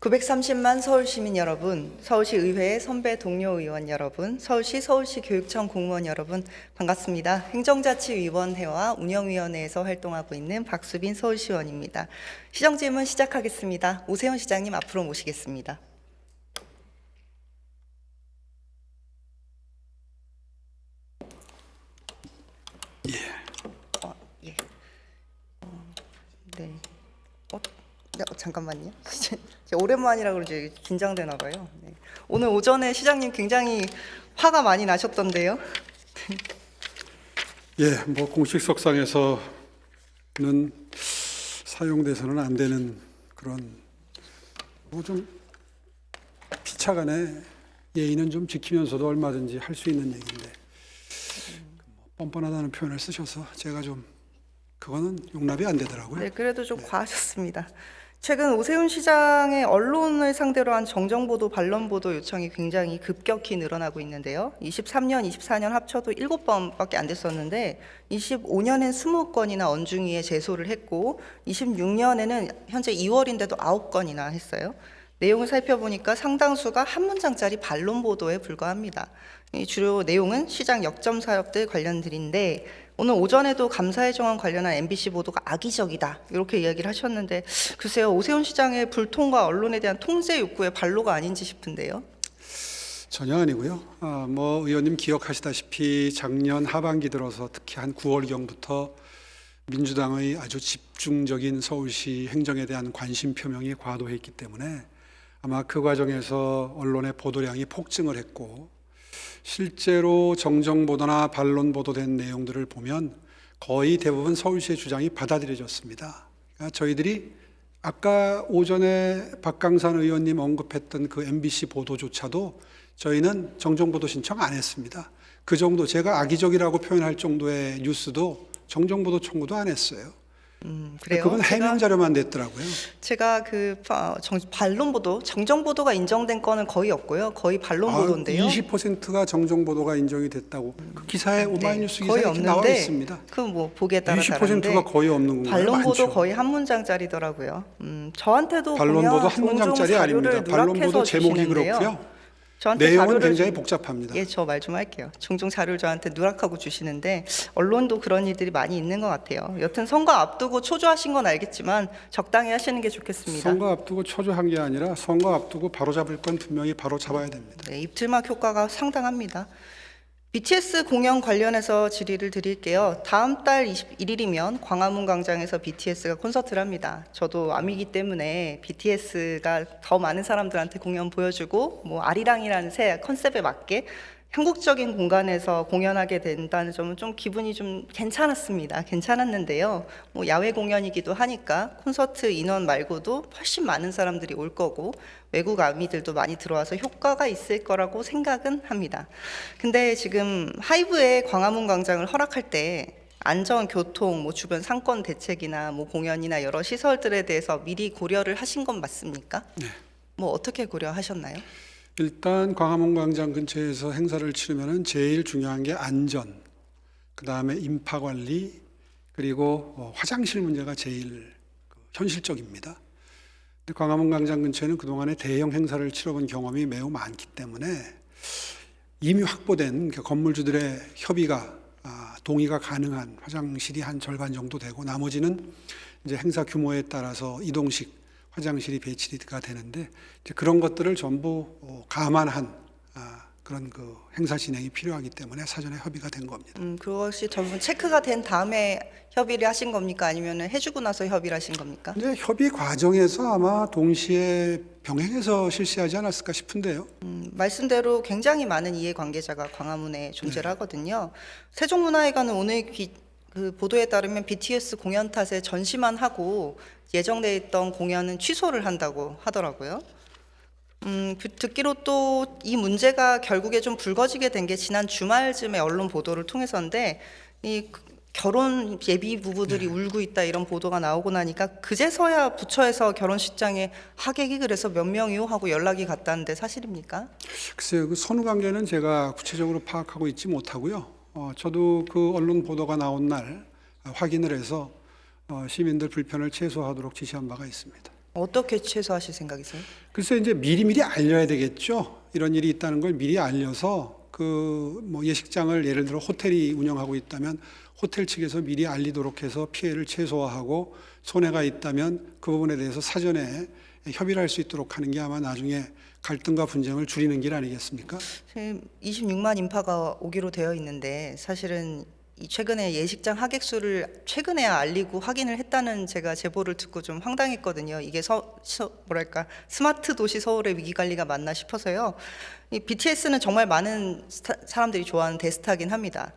930만 서울시민 여러분, 서울시 의회의 선배 동료 의원 여러분, 서울시 교육청 공무원 여러분 반갑습니다. 행정자치위원회와 운영위원회에서 활동하고 있는 박수빈 서울시의원입니다. 시정질문 시작하겠습니다. 오세훈 시장님 앞으로 모시겠습니다. 예. 네. 잠깐만요. 오랜만이라 그런지 긴장되나 봐요. 네. 오늘 오전에 시장님 굉장히 화가 많이 나셨던데요. 예, 뭐 공식석상에서는 사용돼서는 안 되는 그런 뭐 좀 피차간의 예의는 좀 지키면서도 얼마든지 할 수 있는 얘기인데 뻔뻔하다는 표현을 쓰셔서 제가 좀 그거는 용납이 안 되더라고요. 네, 그래도 좀 과하셨습니다. 최근 오세훈 시장의 언론을 상대로 한 정정보도, 반론보도 요청이 굉장히 급격히 늘어나고 있는데요. 23년, 24년 합쳐도 7번밖에 안 됐었는데 25년엔 20건이나 언중위에 제소를 했고 26년에는 현재 2월인데도 9건이나 했어요. 내용을 살펴보니까 상당수가 한 문장짜리 반론보도에 불과합니다. 주로 내용은 시장 역점 사업들 관련들인데 오늘 오전에도 감사의 정원 관련한 MBC 보도가 악의적이다 이렇게 이야기를 하셨는데 글쎄요, 오세훈 시장의 불통과 언론에 대한 통제 욕구의 발로가 아닌지 싶은데요. 전혀 아니고요. 뭐 의원님 기억하시다시피 작년 하반기 들어서 특히 한 9월경부터 민주당의 아주 집중적인 서울시 행정에 대한 관심 표명이 과도했기 때문에 아마 그 과정에서 언론의 보도량이 폭증을 했고 실제로 정정보도나 반론보도된 내용들을 보면 거의 대부분 서울시의 주장이 받아들여졌습니다. 그러니까 저희들이 아까 오전에 박강산 의원님 언급했던 그 MBC 보도조차도 저희는 정정보도 신청 안 했습니다. 그 정도 제가 악의적이라고 표현할 정도의 뉴스도 정정보도 청구도 안 했어요. 그래요? 그건 해명 자료만 냈더라고요. 제가 반론보도, 정정보도가 인정된 건은 거의 없고요. 거의 반론보도인데요. 20%가 정정보도가 인정이 됐다고 그 기사에 오마이뉴스 기사에 거의 나와 없는데 있습니다. 그 뭐 보기에 따라 20%가 거의 없는 건가요? 반론보도 많죠. 거의 한 문장짜리더라고요. 저한테도 반론보도 보면 한 문장짜리 아닙니다. 반론보도 제목이 그렇고요. 내용은 굉장히 복잡합니다. 예, 저 말 좀 할게요. 종종 자료를 저한테 누락하고 주시는데 언론도 그런 일들이 많이 있는 것 같아요. 여튼 선거 앞두고 초조하신 건 알겠지만 적당히 하시는 게 좋겠습니다. 선거 앞두고 초조한 게 아니라 선거 앞두고 바로잡을 건 분명히 바로잡아야 됩니다. 네, 입틀막 효과가 상당합니다. BTS 공연 관련해서 질의를 드릴게요. 다음 달 21일이면 광화문 광장에서 BTS가 콘서트를 합니다. 저도 아미기 때문에 BTS가 더 많은 사람들한테 공연 보여주고 뭐 아리랑이라는 새 컨셉에 맞게 한국적인 공간에서 공연하게 된다는 점은 좀 기분이 좀 괜찮았는데요. 뭐 야외 공연이기도 하니까 콘서트 인원 말고도 훨씬 많은 사람들이 올 거고 외국 아미들도 많이 들어와서 효과가 있을 거라고 생각은 합니다. 근데 지금 하이브에 광화문 광장을 허락할 때 안전, 교통, 뭐 주변 상권 대책이나 뭐 공연이나 여러 시설들에 대해서 미리 고려를 하신 건 맞습니까? 네. 뭐 어떻게 고려하셨나요? 일단 광화문 광장 근처에서 행사를 치르면은 제일 중요한 게 안전, 그 다음에 인파 관리, 그리고 화장실 문제가 제일 현실적입니다. 근데 광화문 광장 근처에는 그동안에 대형 행사를 치러본 경험이 매우 많기 때문에 이미 확보된 건물주들의 협의가 동의가 가능한 화장실이 한 절반 정도 되고 나머지는 이제 행사 규모에 따라서 이동식 화장실이 배치가 되는데 이제 그런 것들을 전부 감안한 그런 그 행사 진행이 필요하기 때문에 사전에 협의가 된 겁니다. 그것이 전부 체크가 된 다음에 협의를 하신 겁니까? 아니면 해주고 나서 협의를 하신 겁니까? 이제 협의 과정에서 아마 동시에 병행해서 실시하지 않았을까 싶은데요. 말씀대로 굉장히 많은 이해관계자가 광화문에 존재를 하거든요. 세종문화회관은 오늘 그 보도에 따르면 BTS 공연 탓에 전시만 하고 예정돼 있던 공연은 취소를 한다고 하더라고요. 듣기로 또 이 문제가 결국에 좀 불거지게 된 게 지난 주말쯤에 언론 보도를 통해서인데 이 결혼 예비 부부들이 울고 있다 이런 보도가 나오고 나니까 그제서야 부처에서 결혼식장에 하객이 그래서 몇 명이요 하고 연락이 갔다는데 사실입니까? 글쎄요, 그 선후 관계는 제가 구체적으로 파악하고 있지 못하고요. 저도 그 언론 보도가 나온 날 확인을 해서 시민들 불편을 최소화하도록 지시한 바가 있습니다. 어떻게 최소화하실 생각이세요? 글쎄 이제 미리미리 알려야 되겠죠. 이런 일이 있다는 걸 미리 알려서 그 뭐 예식장을 예를 들어 호텔이 운영하고 있다면 호텔 측에서 미리 알리도록 해서 피해를 최소화하고 손해가 있다면 그 부분에 대해서 사전에 협의를 할 수 있도록 하는 게 아마 나중에 갈등과 분쟁을 줄이는 길 아니겠습니까? 지금 26만 인파가 오기로 되어 있는데 사실은 이 최근에 예식장 하객 수를 최근에야 알리고 확인을 했다는 제가 제보를 듣고 좀 황당했거든요. 이게 뭐랄까 스마트 도시 서울의 위기 관리가 맞나 싶어서요. 이 BTS는 정말 많은 사람들이 좋아하는 대스타긴 합니다.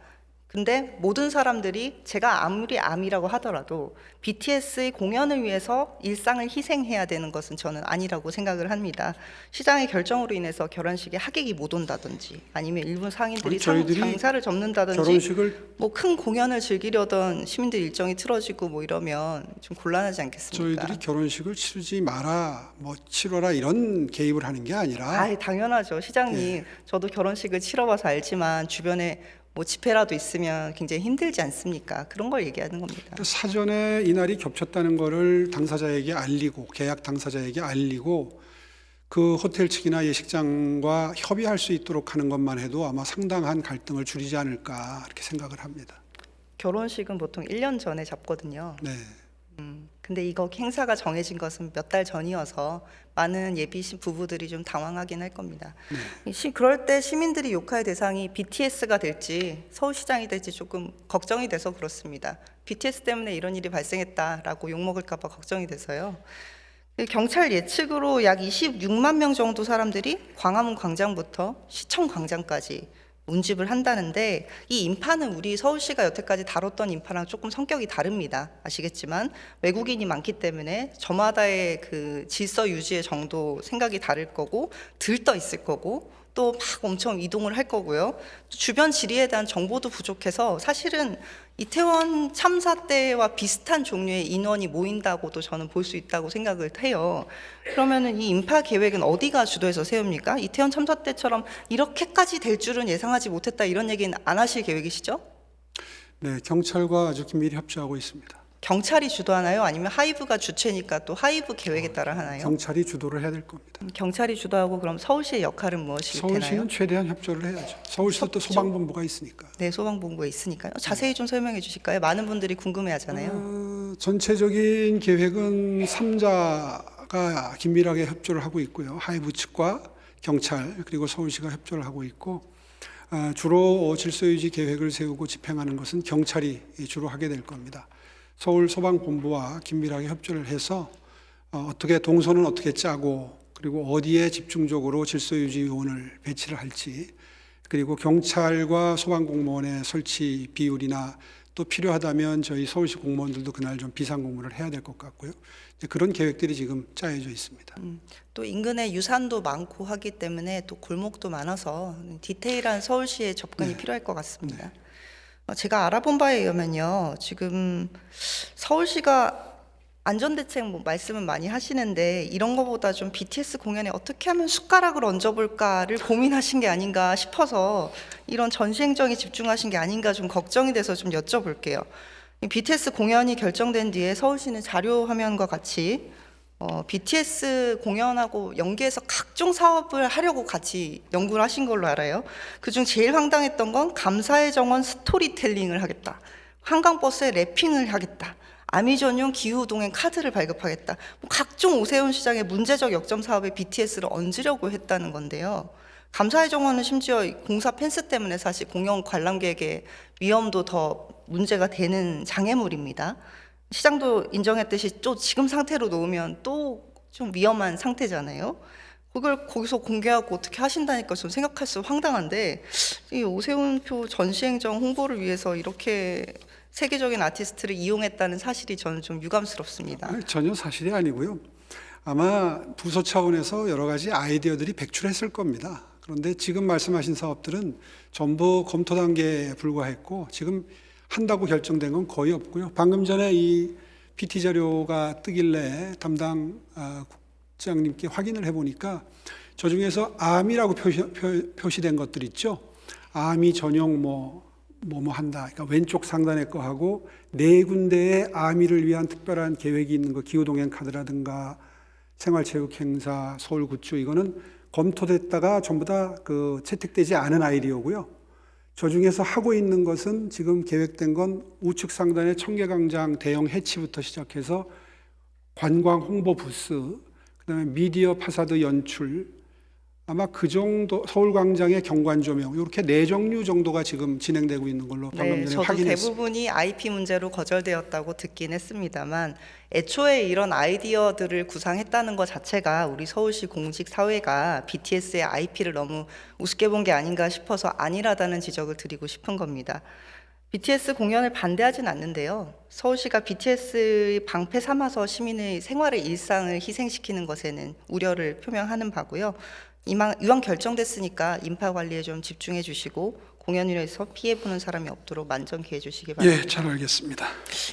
근데 모든 사람들이 제가 아무리 암이라고 하더라도 BTS의 공연을 위해서 일상을 희생해야 되는 것은 저는 아니라고 생각을 합니다. 시장의 결정으로 인해서 결혼식에 하객이 못 온다든지 아니면 일부 상인들이 저희들이 장사를 접는다든지 결혼식을 뭐 큰 공연을 즐기려던 시민들 일정이 틀어지고 뭐 이러면 좀 곤란하지 않겠습니까? 저희들이 결혼식을 치르지 마라, 뭐 치러라 이런 개입을 하는 게 아니라 아, 당연하죠. 시장님, 저도 결혼식을 치러봐서 알지만 주변에 뭐 집회라도 있으면 굉장히 힘들지 않습니까? 그런 걸 얘기하는 겁니다. 사전에 이날이 겹쳤다는 거를 당사자에게 알리고 계약 당사자에게 알리고 그 호텔 측이나 예식장과 협의할 수 있도록 하는 것만 해도 아마 상당한 갈등을 줄이지 않을까 이렇게 생각을 합니다. 결혼식은 보통 1년 전에 잡거든요. 네. 근데 이거 행사가 정해진 것은 몇 달 전이어서 많은 예비 부부들이 좀 당황하긴 할 겁니다. 그럴 때 시민들이 욕할 대상이 BTS가 될지 서울시장이 될지 조금 걱정이 돼서 그렇습니다. BTS 때문에 이런 일이 발생했다라고 욕먹을까 봐 걱정이 돼서요. 경찰 예측으로 약 26만 명 정도 사람들이 광화문 광장부터 시청 광장까지 운집을 한다는데 이 인파는 우리 서울시가 여태까지 다뤘던 인파랑 조금 성격이 다릅니다. 아시겠지만 외국인이 많기 때문에 저마다의 그 질서 유지의 정도 생각이 다를 거고 들떠 있을 거고 또 막 엄청 이동을 할 거고요. 주변 지리에 대한 정보도 부족해서 사실은 이태원 참사 때와 비슷한 종류의 인원이 모인다고도 저는 볼 수 있다고 생각을 해요. 그러면은 이 인파 계획은 어디가 주도해서 세웁니까? 이태원 참사 때처럼 이렇게까지 될 줄은 예상하지 못했다 이런 얘기는 안 하실 계획이시죠? 네, 경찰과 아주 긴밀히 협조하고 있습니다. 경찰이 주도하나요? 아니면 하이브가 주체니까 또 하이브 계획에 따라 하나요? 경찰이 주도를 해야 될 겁니다. 경찰이 주도하고 그럼 서울시의 역할은 무엇이 되나요? 서울시는 최대한 협조를 해야죠. 서울시도 또 소방본부가 있으니까. 네, 소방본부에 있으니까요. 자세히 좀 설명해 주실까요? 많은 분들이 궁금해하잖아요. 전체적인 계획은 3자가 긴밀하게 협조를 하고 있고요. 하이브 측과 경찰 그리고 서울시가 협조를 하고 있고 주로 질서유지 계획을 세우고 집행하는 것은 경찰이 주로 하게 될 겁니다. 서울 소방본부와 긴밀하게 협조를 해서 어떻게 동선은 어떻게 짜고 그리고 어디에 집중적으로 질서유지요원을 배치를 할지 그리고 경찰과 소방공무원의 설치 비율이나 또 필요하다면 저희 서울시 공무원들도 그날 좀 비상근무를 해야 될 것 같고요. 그런 계획들이 지금 짜여져 있습니다. 또 인근에 유산도 많고 하기 때문에 또 골목도 많아서 디테일한 서울시의 접근이 필요할 것 같습니다. 제가 알아본 바에 의하면요, 지금 서울시가 안전대책 뭐 말씀은 많이 하시는데 이런 거보다 좀 BTS 공연에 어떻게 하면 숟가락을 얹어볼까를 고민하신 게 아닌가 싶어서 이런 전시행정에 집중하신 게 아닌가 좀 걱정이 돼서 좀 여쭤볼게요. 이 BTS 공연이 결정된 뒤에 서울시는 자료 화면과 같이 BTS 공연하고 연계해서 각종 사업을 하려고 같이 연구를 하신 걸로 알아요. 그중 제일 황당했던 건 감사의 정원 스토리텔링을 하겠다. 한강버스에 랩핑을 하겠다. 아미 전용 기후동행 카드를 발급하겠다. 뭐 각종 오세훈 시장의 문제적 역점 사업에 BTS를 얹으려고 했다는 건데요. 감사의 정원은 심지어 공사 펜스 때문에 사실 공연 관람객의 위험도 더 문제가 되는 장애물입니다. 시장도 인정했듯이 또 지금 상태로 놓으면 또 좀 위험한 상태잖아요. 그걸 거기서 공개하고 어떻게 하신다니까 좀 생각할수록 황당한데 이 오세훈표 전시행정 홍보를 위해서 이렇게 세계적인 아티스트를 이용했다는 사실이 저는 좀 유감스럽습니다. 전혀 사실이 아니고요. 아마 부서 차원에서 여러 가지 아이디어들이 백출했을 겁니다. 그런데 지금 말씀하신 사업들은 전부 검토 단계에 불과했고 지금 한다고 결정된 건 거의 없고요. 방금 전에 이 PT 자료가 뜨길래 담당 국장님께 확인을 해보니까 저 중에서 암이라고 표시된 것들 있죠. 암이 전용 뭐 한다. 그러니까 왼쪽 상단에 거 하고 네 군데의 암이를 위한 특별한 계획이 있는 거 기후동행 카드라든가 생활체육 행사, 서울 굿즈 이거는 검토됐다가 전부 다 그 채택되지 않은 아이디어고요. 저 중에서 하고 있는 것은 지금 계획된 건 우측 상단의 청계광장 대형 해치부터 시작해서 관광 홍보 부스, 그다음에 미디어 파사드 연출, 아마 그 정도 서울광장의 경관 조명 이렇게 4종류 정도가 지금 진행되고 있는 걸로 방금 네, 전에 저도 확인했습니다. 대부분이 IP 문제로 거절되었다고 듣긴 했습니다만 애초에 이런 아이디어들을 구상했다는 것 자체가 우리 서울시 공직 사회가 BTS의 IP를 너무 우습게 본 게 아닌가 싶어서 안일하다는 지적을 드리고 싶은 겁니다. BTS 공연을 반대하진 않는데요. 서울시가 BTS 방패 삼아서 시민의 생활의 일상을 희생시키는 것에는 우려를 표명하는 바고요. 이왕 결정됐으니까 인파 관리에 좀 집중해 주시고 공연일에서 피해 보는 사람이 없도록 만전케 해 주시기 바랍니다. 예, 잘 알겠습니다.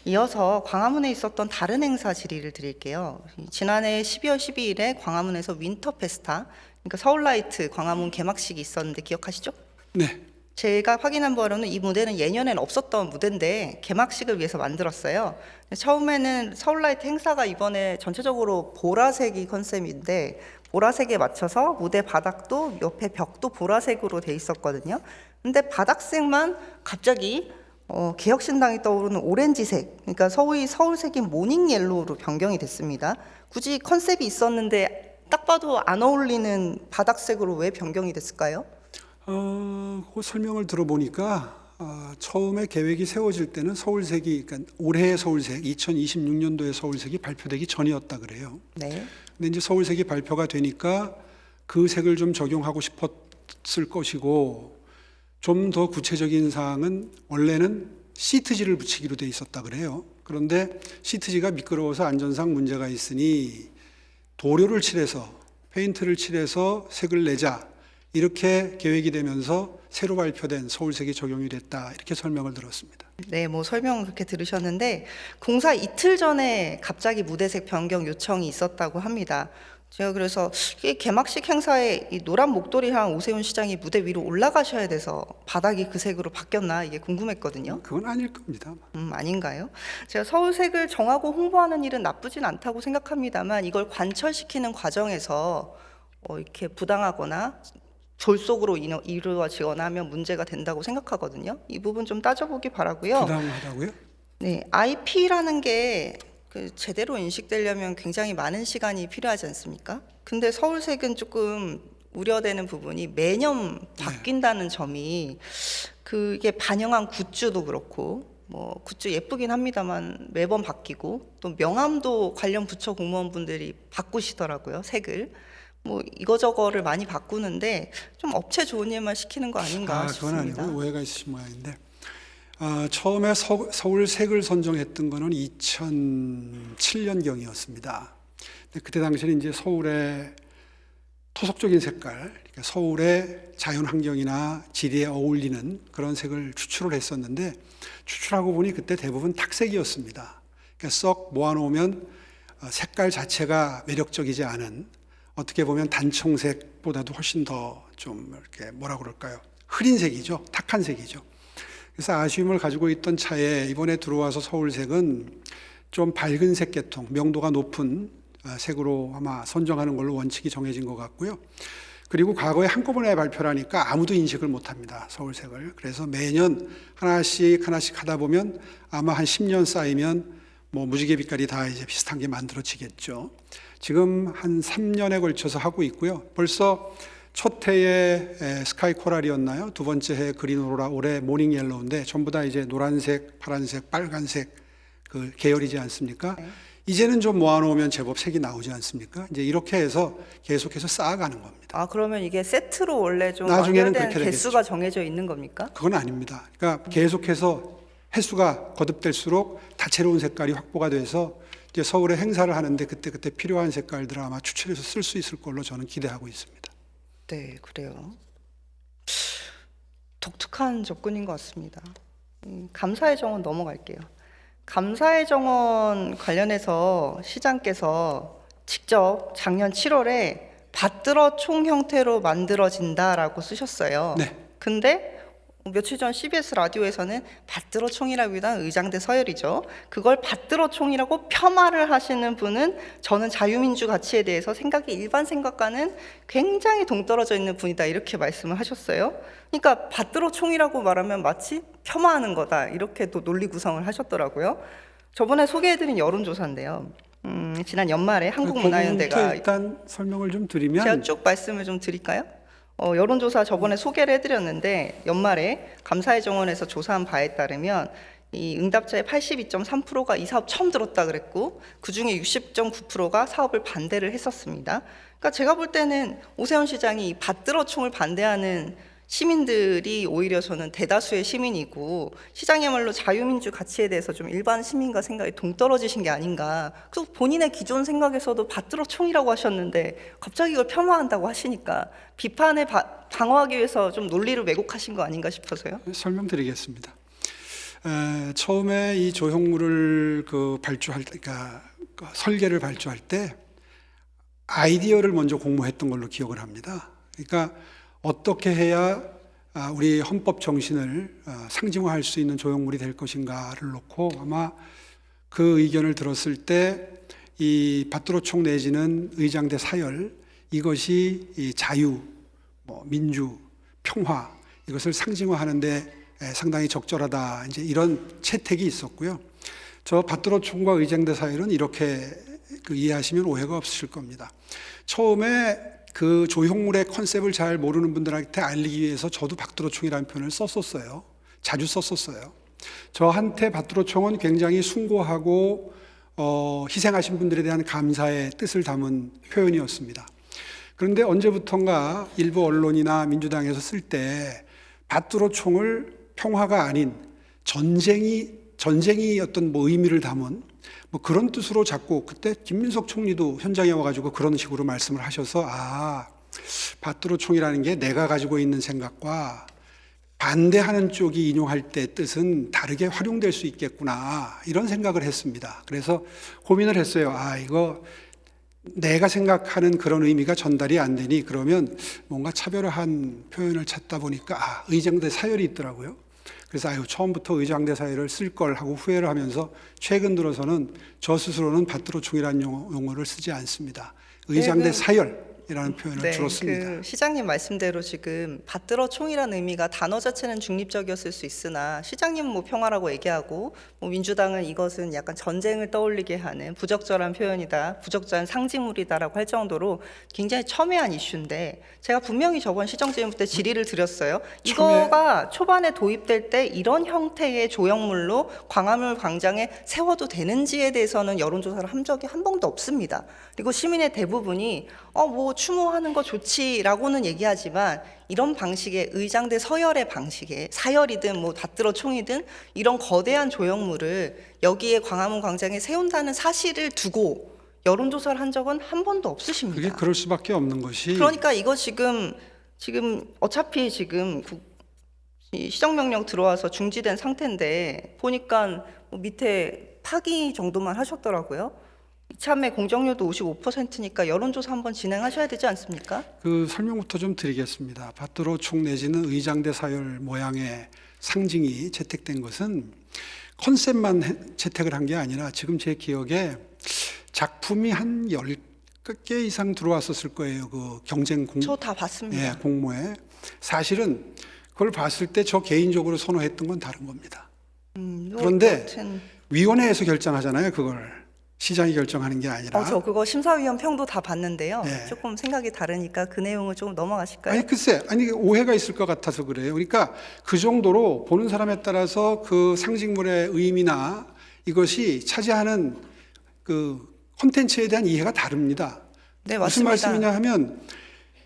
이어서 광화문에 있었던 다른 행사 질의를 드릴게요. 지난해 12월 12일에 광화문에서 윈터 페스타, 그러니까 서울라이트 광화문 개막식이 있었는데 기억하시죠? 네, 제가 확인한 바로는 이 무대는 예년엔 없었던 무대인데 개막식을 위해서 만들었어요. 처음에는 서울라이트 행사가 이번에 전체적으로 보라색이 컨셉인데 보라색에 맞춰서 무대 바닥도 옆에 벽도 보라색으로 돼 있었거든요. 근데 바닥색만 갑자기 개혁신당이 떠오르는 오렌지색, 그러니까 소위 서울색인 모닝 옐로우로 변경이 됐습니다. 굳이 컨셉이 있었는데 딱 봐도 안 어울리는 바닥색으로 왜 변경이 됐을까요? 그 설명을 들어보니까 처음에 계획이 세워질 때는 서울색이, 그러니까 올해의 서울색, 2026년도의 서울색이 발표되기 전이었다 그래요. 네. 근데 이제 서울색이 발표가 되니까 그 색을 좀 적용하고 싶었을 것이고, 좀 더 구체적인 사항은 원래는 시트지를 붙이기로 돼 있었다 그래요. 그런데 시트지가 미끄러워서 안전상 문제가 있으니 도료를 칠해서, 페인트를 칠해서 색을 내자, 이렇게 계획이 되면서 새로 발표된 서울색이 적용이 됐다, 이렇게 설명을 들었습니다. 네, 뭐 설명 그렇게 들으셨는데 공사 이틀 전에 갑자기 무대색 변경 요청이 있었다고 합니다. 제가 그래서 이 개막식 행사에 이 노란 목도리랑 오세훈 시장이 무대 위로 올라가셔야 돼서 바닥이 그 색으로 바뀌었나 이게 궁금했거든요. 그건 아닐 겁니다. 아닌가요? 제가 서울색을 정하고 홍보하는 일은 나쁘진 않다고 생각합니다만 이걸 관철시키는 과정에서 이렇게 부당하거나 졸속으로 이루어지거나 하면 문제가 된다고 생각하거든요. 이 부분 좀 따져보기 바라고요. 부당하다고요? 네, IP라는 게 제대로 인식되려면 굉장히 많은 시간이 필요하지 않습니까? 근데 서울색은 조금 우려되는 부분이 매년 바뀐다는 점이 그게 반영한 굿즈도 그렇고 뭐 굿즈 예쁘긴 합니다만 매번 바뀌고 또 명함도 관련 부처 공무원분들이 바꾸시더라고요, 색을. 뭐 이거저거를 많이 바꾸는데 좀 업체 좋은 일만 시키는 거 아닌가 그건 싶습니다. 아니고 오해가 있으신 모양인데, 처음에 서울색을 선정했던 거는 2007년경이었습니다. 그때 당시에는 이제 서울의 토속적인 색깔, 그러니까 서울의 자연환경이나 지리에 어울리는 그런 색을 추출을 했었는데, 추출하고 보니 그때 대부분 탁색이었습니다. 그러니까 썩 모아놓으면 색깔 자체가 매력적이지 않은, 어떻게 보면 단청색보다도 훨씬 더 좀 이렇게 뭐라 그럴까요? 흐린 색이죠. 탁한 색이죠. 그래서 아쉬움을 가지고 있던 차에 이번에 들어와서 서울색은 좀 밝은 색 계통, 명도가 높은 색으로 아마 선정하는 걸로 원칙이 정해진 것 같고요. 그리고 과거에 한꺼번에 발표를 하니까 아무도 인식을 못합니다, 서울색을. 그래서 매년 하나씩 하다 보면 아마 한 10년 쌓이면 뭐 무지개 빛깔이 다 이제 비슷한 게 만들어지겠죠. 지금 한 3년에 걸쳐서 하고 있고요. 벌써 첫 해에 스카이 코랄이었나요? 두 번째 해 그린 오로라, 올해 모닝 옐로우인데 전부 다 이제 노란색, 파란색, 빨간색 그 계열이지 않습니까? 네. 이제는 좀 모아놓으면 제법 색이 나오지 않습니까? 이제 이렇게 해서 계속해서 쌓아가는 겁니다. 그러면 이게 세트로 원래 좀 나중에는 완결된 그렇게 개수가 정해져 있는 겁니까? 그건 아닙니다. 그러니까 계속해서 횟수가 거듭될수록 다채로운 색깔이 확보가 돼서 이제 서울에 행사를 하는데 그때 필요한 색깔들을 아마 추출해서 쓸 수 있을 걸로 저는 기대하고 있습니다. 네, 그래요. 독특한 접근인 것 같습니다. 감사의 정원 넘어갈게요. 감사의 정원 관련해서 시장께서 직접 작년 7월에 받들어 총 형태로 만들어진다라고 쓰셨어요. 네. 근데 며칠 전 CBS 라디오에서는 받들어 총이라기보다는 의장대 서열이죠. 그걸 받들어 총이라고 폄하를 하시는 분은 저는 자유민주 가치에 대해서 생각이 일반 생각과는 굉장히 동떨어져 있는 분이다 이렇게 말씀을 하셨어요. 그러니까 받들어 총이라고 말하면 마치 폄하하는 거다 이렇게 또 논리 구성을 하셨더라고요. 저번에 소개해드린 여론조사인데요. 지난 연말에 한국문화연대가 그거부터 일단 설명을 좀 드리면 제가 쭉 말씀을 좀 드릴까요? 여론조사 저번에 소개를 해드렸는데 연말에 감사의 정원에서 조사한 바에 따르면 이 응답자의 82.3%가 이 사업 처음 들었다 그랬고 그중에 60.9%가 사업을 반대를 했었습니다. 그러니까 제가 볼 때는 오세훈 시장이 이 받들어 총을 반대하는 시민들이 오히려 저는 대다수의 시민이고 시장이야말로 자유민주 가치에 대해서 좀 일반 시민과 생각이 동떨어지신 게 아닌가. 그 본인의 기존 생각에서도 받들어 총이라고 하셨는데 갑자기 이걸 폄하한다고 하시니까 비판에 방어하기 위해서 좀 논리를 왜곡하신 거 아닌가 싶어서요. 설명드리겠습니다. 처음에 이 조형물을 발주할 때, 그러니까 설계를 발주할 때 아이디어를 먼저 공모했던 걸로 기억을 합니다. 그러니까 어떻게 해야 우리 헌법 정신을 상징화할 수 있는 조형물이 될 것인가를 놓고 아마 그 의견을 들었을 때 이 받들어 총 내지는 의장대 사열 이것이 이 자유, 민주, 평화 이것을 상징화하는데 상당히 적절하다 이제 이런 채택이 있었고요. 저 받들어 총과 의장대 사열은 이렇게 이해하시면 오해가 없으실 겁니다. 처음에 그 조형물의 컨셉을 잘 모르는 분들한테 알리기 위해서 저도 받들어 총이라는 표현을 썼었어요. 자주 썼었어요. 저한테 받들어 총은 굉장히 숭고하고 희생하신 분들에 대한 감사의 뜻을 담은 표현이었습니다. 그런데 언제부턴가 일부 언론이나 민주당에서 쓸 때 받들어 총을 평화가 아닌 전쟁이 어떤 의미를 담은 그런 뜻으로 자꾸 그때 김민석 총리도 현장에 와가지고 그런 식으로 말씀을 하셔서 받들어 총이라는 게 내가 가지고 있는 생각과 반대하는 쪽이 인용할 때 뜻은 다르게 활용될 수 있겠구나 이런 생각을 했습니다. 그래서 고민을 했어요. 이거 내가 생각하는 그런 의미가 전달이 안 되니 그러면 뭔가 차별화한 표현을 찾다 보니까 의장대 사열이 있더라고요. 그래서 처음부터 의장대 사열을 쓸 걸 하고 후회를 하면서 최근 들어서는 저 스스로는 받들어 총이라는 용어를 쓰지 않습니다. 의장대 사열이라는 표현을 주로 씁니다. 시장님 말씀대로 지금 받들어 총이라는 의미가 단어 자체는 중립적이었을 수 있으나 시장님은 평화라고 얘기하고 민주당은 이것은 약간 전쟁을 떠올리게 하는 부적절한 표현이다, 부적절한 상징물이다라고 할 정도로 굉장히 첨예한 이슈인데 제가 분명히 저번 시정질문 때 질의를 드렸어요. 이거가 초반에 도입될 때 이런 형태의 조형물로 광화문 광장에 세워도 되는지에 대해서는 여론조사를 한 적이 한 번도 없습니다. 그리고 시민의 대부분이 추모하는 거 좋지라고는 얘기하지만 이런 방식의 의장대 서열의 방식의 사열이든 받들어 총이든 이런 거대한 조형물을 여기에 광화문 광장에 세운다는 사실을 두고 여론조사를 한 적은 한 번도 없으십니다. 그게 그럴 수밖에 없는 것이 그러니까 이거 지금 어차피 지금 시정명령 들어와서 중지된 상태인데 보니까 밑에 파기 정도만 하셨더라고요. 이참에 공정률도 55%니까 여론조사 한번 진행하셔야 되지 않습니까? 그 설명부터 좀 드리겠습니다. 받들어 총 내지는 의장대 사열 모양의 상징이 채택된 것은 컨셉만 채택을 한 게 아니라 지금 제 기억에 작품이 한 10개 이상 들어왔었을 거예요. 그 경쟁 저 다 봤습니다. 공모에. 사실은 그걸 봤을 때 저 개인적으로 선호했던 건 다른 겁니다. 그런데 위원회에서 결정하잖아요, 그걸. 시장이 결정하는 게 아니라. 저 그거 심사위원 평도 다 봤는데요. 네. 조금 생각이 다르니까 그 내용을 좀 넘어가실까요? 글쎄, 오해가 있을 것 같아서 그래요. 그러니까 그 정도로 보는 사람에 따라서 그 상징물의 의미나 이것이 차지하는 그 콘텐츠에 대한 이해가 다릅니다. 네, 무슨 맞습니다. 말씀이냐 하면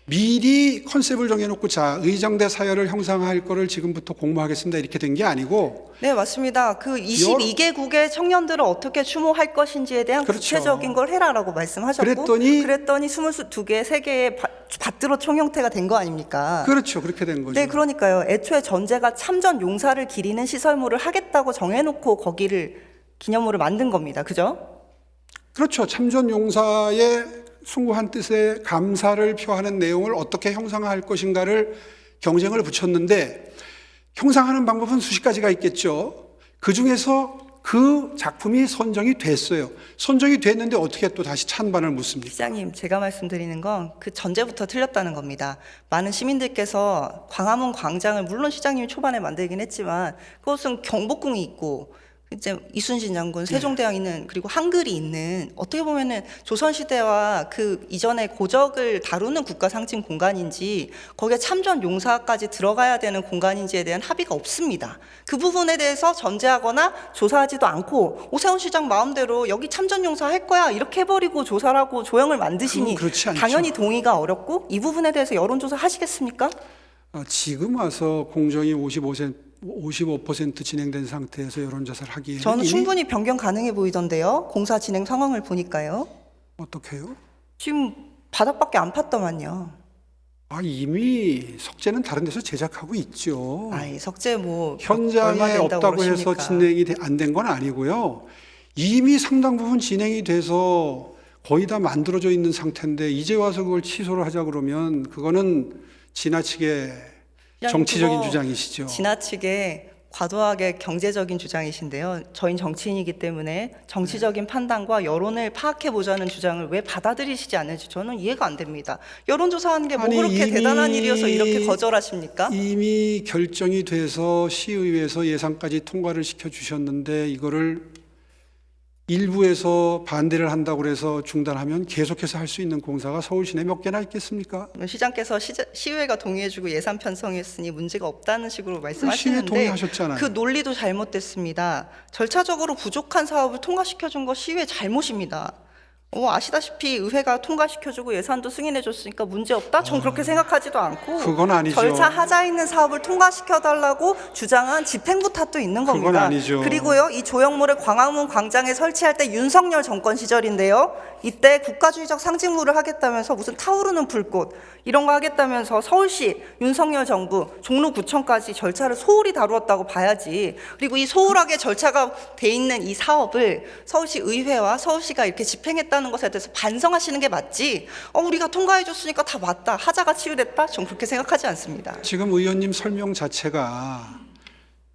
미리 컨셉을 정해놓고 의장대 사열을 형상화할 거를 지금부터 공모하겠습니다 이렇게 된 게 아니고. 네, 맞습니다. 그 22개국의 청년들을 어떻게 추모할 것인지에 대한 구체적인 걸 해라라고 말씀하셨고 그랬더니 22개, 3개의 받들어 총 형태가 된 거 아닙니까? 그렇죠. 그렇게 된 거죠. 네, 그러니까요. 애초에 전제가 참전 용사를 기리는 시설물을 하겠다고 정해놓고 거기를 기념물을 만든 겁니다. 그죠? 그렇죠. 참전 용사의 숭고한 뜻에 감사를 표하는 내용을 어떻게 형상화할 것인가를 경쟁을 붙였는데 형상하는 방법은 수십 가지가 있겠죠. 그 중에서 그 작품이 선정이 됐어요. 선정이 됐는데 어떻게 또 다시 찬반을 묻습니까? 시장님, 제가 말씀드리는 건 그 전제부터 틀렸다는 겁니다. 많은 시민들께서 광화문 광장을 물론 시장님이 초반에 만들긴 했지만 그것은 경복궁이 있고 이제 이순신 장군, 세종대왕 있는 그리고 한글이 있는 어떻게 보면은 조선시대와 그 이전의 고적을 다루는 국가 상징 공간인지 거기에 참전 용사까지 들어가야 되는 공간인지에 대한 합의가 없습니다. 그 부분에 대해서 전제하거나 조사하지도 않고 오세훈 시장 마음대로 여기 참전 용사 할 거야 이렇게 해버리고 조사를 하고 조형을 만드시니 그건 그렇지 않죠. 당연히 동의가 어렵고 이 부분에 대해서 여론조사 하시겠습니까? 지금 와서 공정이 55% 진행된 상태에서 여론조사를 하기에는 저는 이미 충분히 변경 가능해 보이던데요. 공사 진행 상황을 보니까요. 어떻게요? 지금 바닥밖에 안 팠더만요. 이미 석재는 다른 데서 제작하고 있죠. 아이 석재 뭐 얼마 현장에 된다고 없다고 해서 그러십니까? 진행이 안 된 건 아니고요. 이미 상당 부분 진행이 돼서 거의 다 만들어져 있는 상태인데 이제 와서 그걸 취소를 하자 그러면 그거는 지나치게 그냥 정치적인 그거 주장이시죠. 지나치게 과도하게 경제적인 주장이신데요. 저희는 정치인이기 때문에 정치적인 판단과 여론을 파악해 보자는 주장을 왜 받아들이시지 않는지 저는 이해가 안 됩니다. 여론조사하는 게 뭐 아니, 그렇게 이미- 대단한 일이어서 이렇게 거절하십니까? 이미 결정이 돼서 시의회에서 예산까지 통과를 시켜주셨는데 이거를 일부에서 반대를 한다고 해서 중단하면 계속해서 할 수 있는 공사가 서울 시내 몇 개나 있겠습니까? 시장께서 시의회가 동의해주고 예산 편성했으니 문제가 없다는 식으로 시의회 말씀하시는데 동의하셨잖아요. 그 논리도 잘못됐습니다. 절차적으로 부족한 사업을 통과시켜준 거 시의회 잘못입니다. 아시다시피 의회가 통과시켜주고 예산도 승인해줬으니까 문제 없다? 전 그렇게 생각하지도 않고 그건 아니죠. 절차 하자 있는 사업을 통과시켜달라고 주장한 집행부 탓도 있는 겁니다. 그건 아니죠. 그리고요, 이 조형물을 광화문 광장에 설치할 때 윤석열 정권 시절인데요. 이때 국가주의적 상징물을 하겠다면서 무슨 타오르는 불꽃 이런 거 하겠다면서 서울시 윤석열 정부 종로구청까지 절차를 소홀히 다루었다고 봐야지. 그리고 이 소홀하게 절차가 돼 있는 이 사업을 서울시 의회와 서울시가 이렇게 집행했다는 것에 대해서 반성하시는 게 맞지. 우리가 통과해줬으니까 다 맞다. 하자가 치유됐다. 전 그렇게 생각하지 않습니다. 지금 의원님 설명 자체가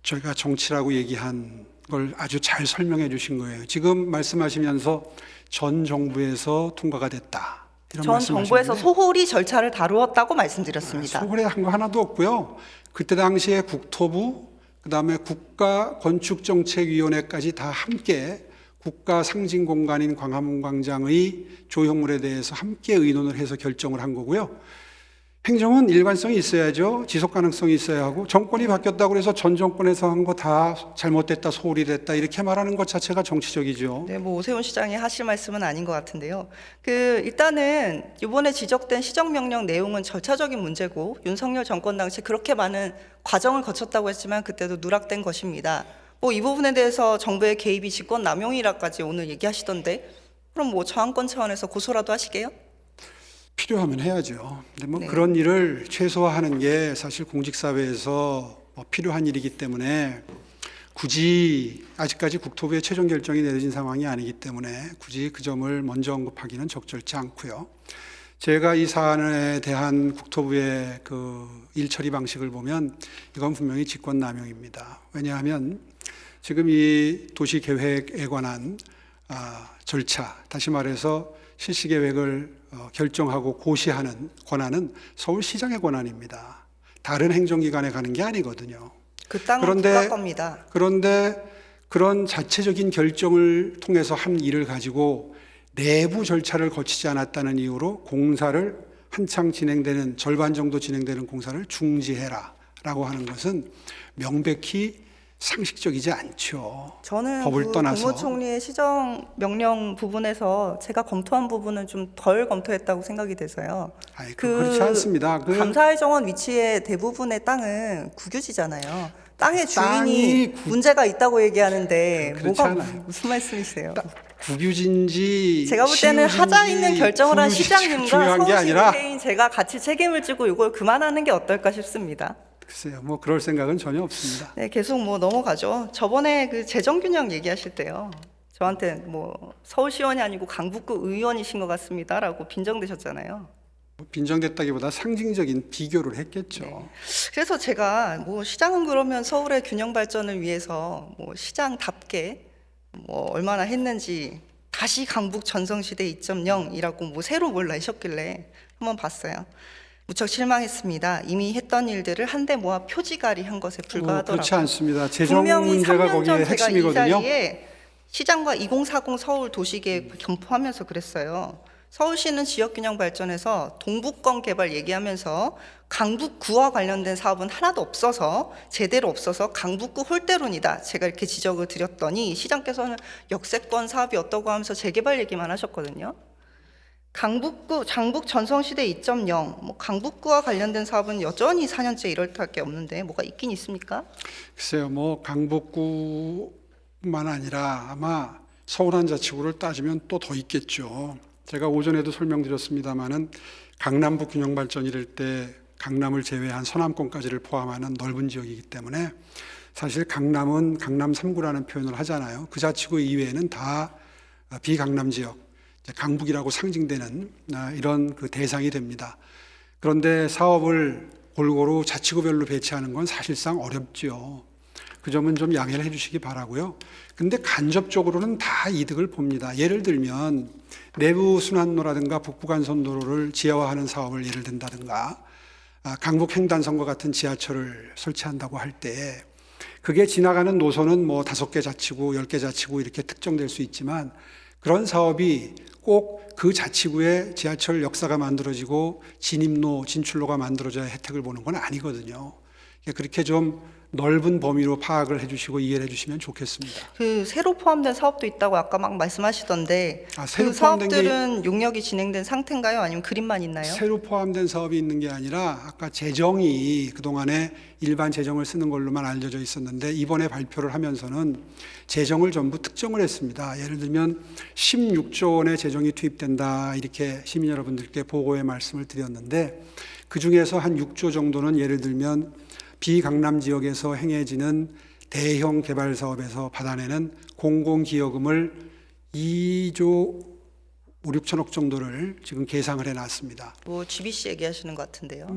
저희가 정치라고 얘기한 걸 아주 잘 설명해 주신 거예요. 지금 말씀하시면서 전 정부에서 통과가 됐다. 이런 전 정부에서 말씀하시는데 소홀히 절차를 다루었다고 말씀드렸습니다. 소홀히 한 거 하나도 없고요. 그때 당시에 국토부, 그다음에 국가건축정책위원회까지 다 함께 국가 상징 공간인 광화문 광장의 조형물에 대해서 함께 의논을 해서 결정을 한 거고요. 행정은 일관성이 있어야죠. 지속 가능성이 있어야 하고 정권이 바뀌었다고 해서 전 정권에서 한 거 다 잘못됐다, 소홀히 됐다 이렇게 말하는 것 자체가 정치적이죠. 네, 뭐 오세훈 시장이 하실 말씀은 아닌 것 같은데요. 일단은 이번에 지적된 시정명령 내용은 절차적인 문제고 윤석열 정권 당시 그렇게 많은 과정을 거쳤다고 했지만 그때도 누락된 것입니다. 이 부분에 대해서 정부의 개입이 직권 남용이라까지 오늘 얘기하시던데 그럼 저항권 차원에서 고소라도 하시게요? 필요하면 해야죠. 근데 네. 그런 일을 최소화하는 게 사실 공직사회에서 필요한 일이기 때문에 굳이 아직까지 국토부의 최종 결정이 내려진 상황이 아니기 때문에 굳이 그 점을 먼저 언급하기는 적절치 않고요. 제가 이 사안에 대한 국토부의 그 일처리 방식을 보면 이건 분명히 직권남용입니다. 왜냐하면 지금 이 도시계획에 관한 절차, 다시 말해서 실시계획을 결정하고 고시하는 권한은 서울시장의 권한입니다. 다른 행정기관에 가는 게 아니거든요. 그 땅은 국가 겁니다. 그런데 그런 자체적인 결정을 통해서 한 일을 가지고 내부 절차를 거치지 않았다는 이유로 공사를 한창 진행되는 절반 정도 진행되는 공사를 중지해라라고 하는 것은 명백히 상식적이지 않죠. 저는 법을 떠나서. 국무총리의 시정 명령 부분에서 제가 검토한 부분은 좀 덜 검토했다고 생각이 돼서요. 그렇지 않습니다. 감사의 정원 위치의 대부분의 땅은 국유지잖아요. 땅의 땅이 주인이 문제가 있다고 얘기하는데 그렇지 뭐가 않아요. 무슨 말씀이세요? 국유진지 제가 볼 때는 하자 시유진지 있는 결정을 한 국유지가 시장님과 중요한 게 서울시 아니라 의회인 제가 같이 책임을 지고 이걸 그만하는 게 어떨까 싶습니다. 글쎄요, 그럴 생각은 전혀 없습니다. 네, 계속 넘어가죠. 저번에 그 재정균형 얘기하실 때요. 저한테 서울시원이 아니고 강북구 의원이신 것 같습니다라고 빈정대셨잖아요. 빈정댔다기보다 상징적인 비교를 했겠죠. 네. 그래서 제가 뭐 시장은 그러면 서울의 균형 발전을 위해서 뭐 시장답게 뭐 얼마나 했는지 다시 강북 전성시대 2.0이라고 뭐 새로 뭘 내셨길래 한번 봤어요. 무척 실망했습니다. 이미 했던 일들을 한데 모아 표지가리 한 것에 불과하더라고요. 그렇지 않습니다. 재정 분명히 문제가 3년 거기에 전 제가 이 핵심이거든요. 자리에 시장과 2040 서울 도시계획 견포하면서 그랬어요. 서울시는 지역균형 발전에서 동북권 개발 얘기하면서 강북구와 관련된 사업은 하나도 없어서 제대로 없어서 강북구 홀대론이다. 제가 이렇게 지적을 드렸더니 시장께서는 역세권 사업이 어떠고 하면서 재개발 얘기만 하셨거든요. 강북구, 장북 전성시대 2.0, 뭐 강북구와 관련된 사업은 여전히 4년째 이럴 밖에 없는데 뭐가 있긴 있습니까? 글쎄요, 뭐 강북구만 아니라 아마 서울 한 자치구를 따지면 또 더 있겠죠. 제가 오전에도 설명드렸습니다마는 강남북 균형 발전 이럴 때 강남을 제외한 서남권까지를 포함하는 넓은 지역이기 때문에 사실 강남은 강남 3구라는 표현을 하잖아요. 그 자치구 이외에는 다 비강남 지역, 강북이라고 상징되는 이런 그 대상이 됩니다. 그런데 사업을 골고루 자치구별로 배치하는 건 사실상 어렵죠. 그 점은 좀 양해를 해주시기 바라고요. 근데 간접적으로는 다 이득을 봅니다. 예를 들면 내부 순환로라든가 북부간선도로를 지하화하는 사업을 예를 든다든가 강북 횡단선과 같은 지하철을 설치한다고 할 때 그게 지나가는 노선은 뭐 5개 자치구, 10개 자치구 이렇게 특정될 수 있지만 그런 사업이 꼭 그 자치구에 지하철 역사가 만들어지고 진입로, 진출로가 만들어져야 혜택을 보는 건 아니거든요. 그렇게 좀 넓은 범위로 파악을 해주시고 이해를 해주시면 좋겠습니다. 그 새로 포함된 사업도 있다고 아까 막 말씀하시던데 새로 그 포함된 사업들은 용역이 진행된 상태인가요? 아니면 그림만 있나요? 새로 포함된 사업이 있는 게 아니라 아까 재정이 그동안에 일반 재정을 쓰는 걸로만 알려져 있었는데 이번에 발표를 하면서는 재정을 전부 특정을 했습니다. 예를 들면 16조 원의 재정이 투입된다 이렇게 시민 여러분들께 보고의 말씀을 드렸는데 그중에서 한 6조 정도는 예를 들면 비강남 지역에서 행해지는 대형 개발 사업에서 받아내는 공공기여금을 2조 5, 6천억 정도를 지금 계상을 해놨습니다. 뭐 GBC 얘기하시는 것 같은데요.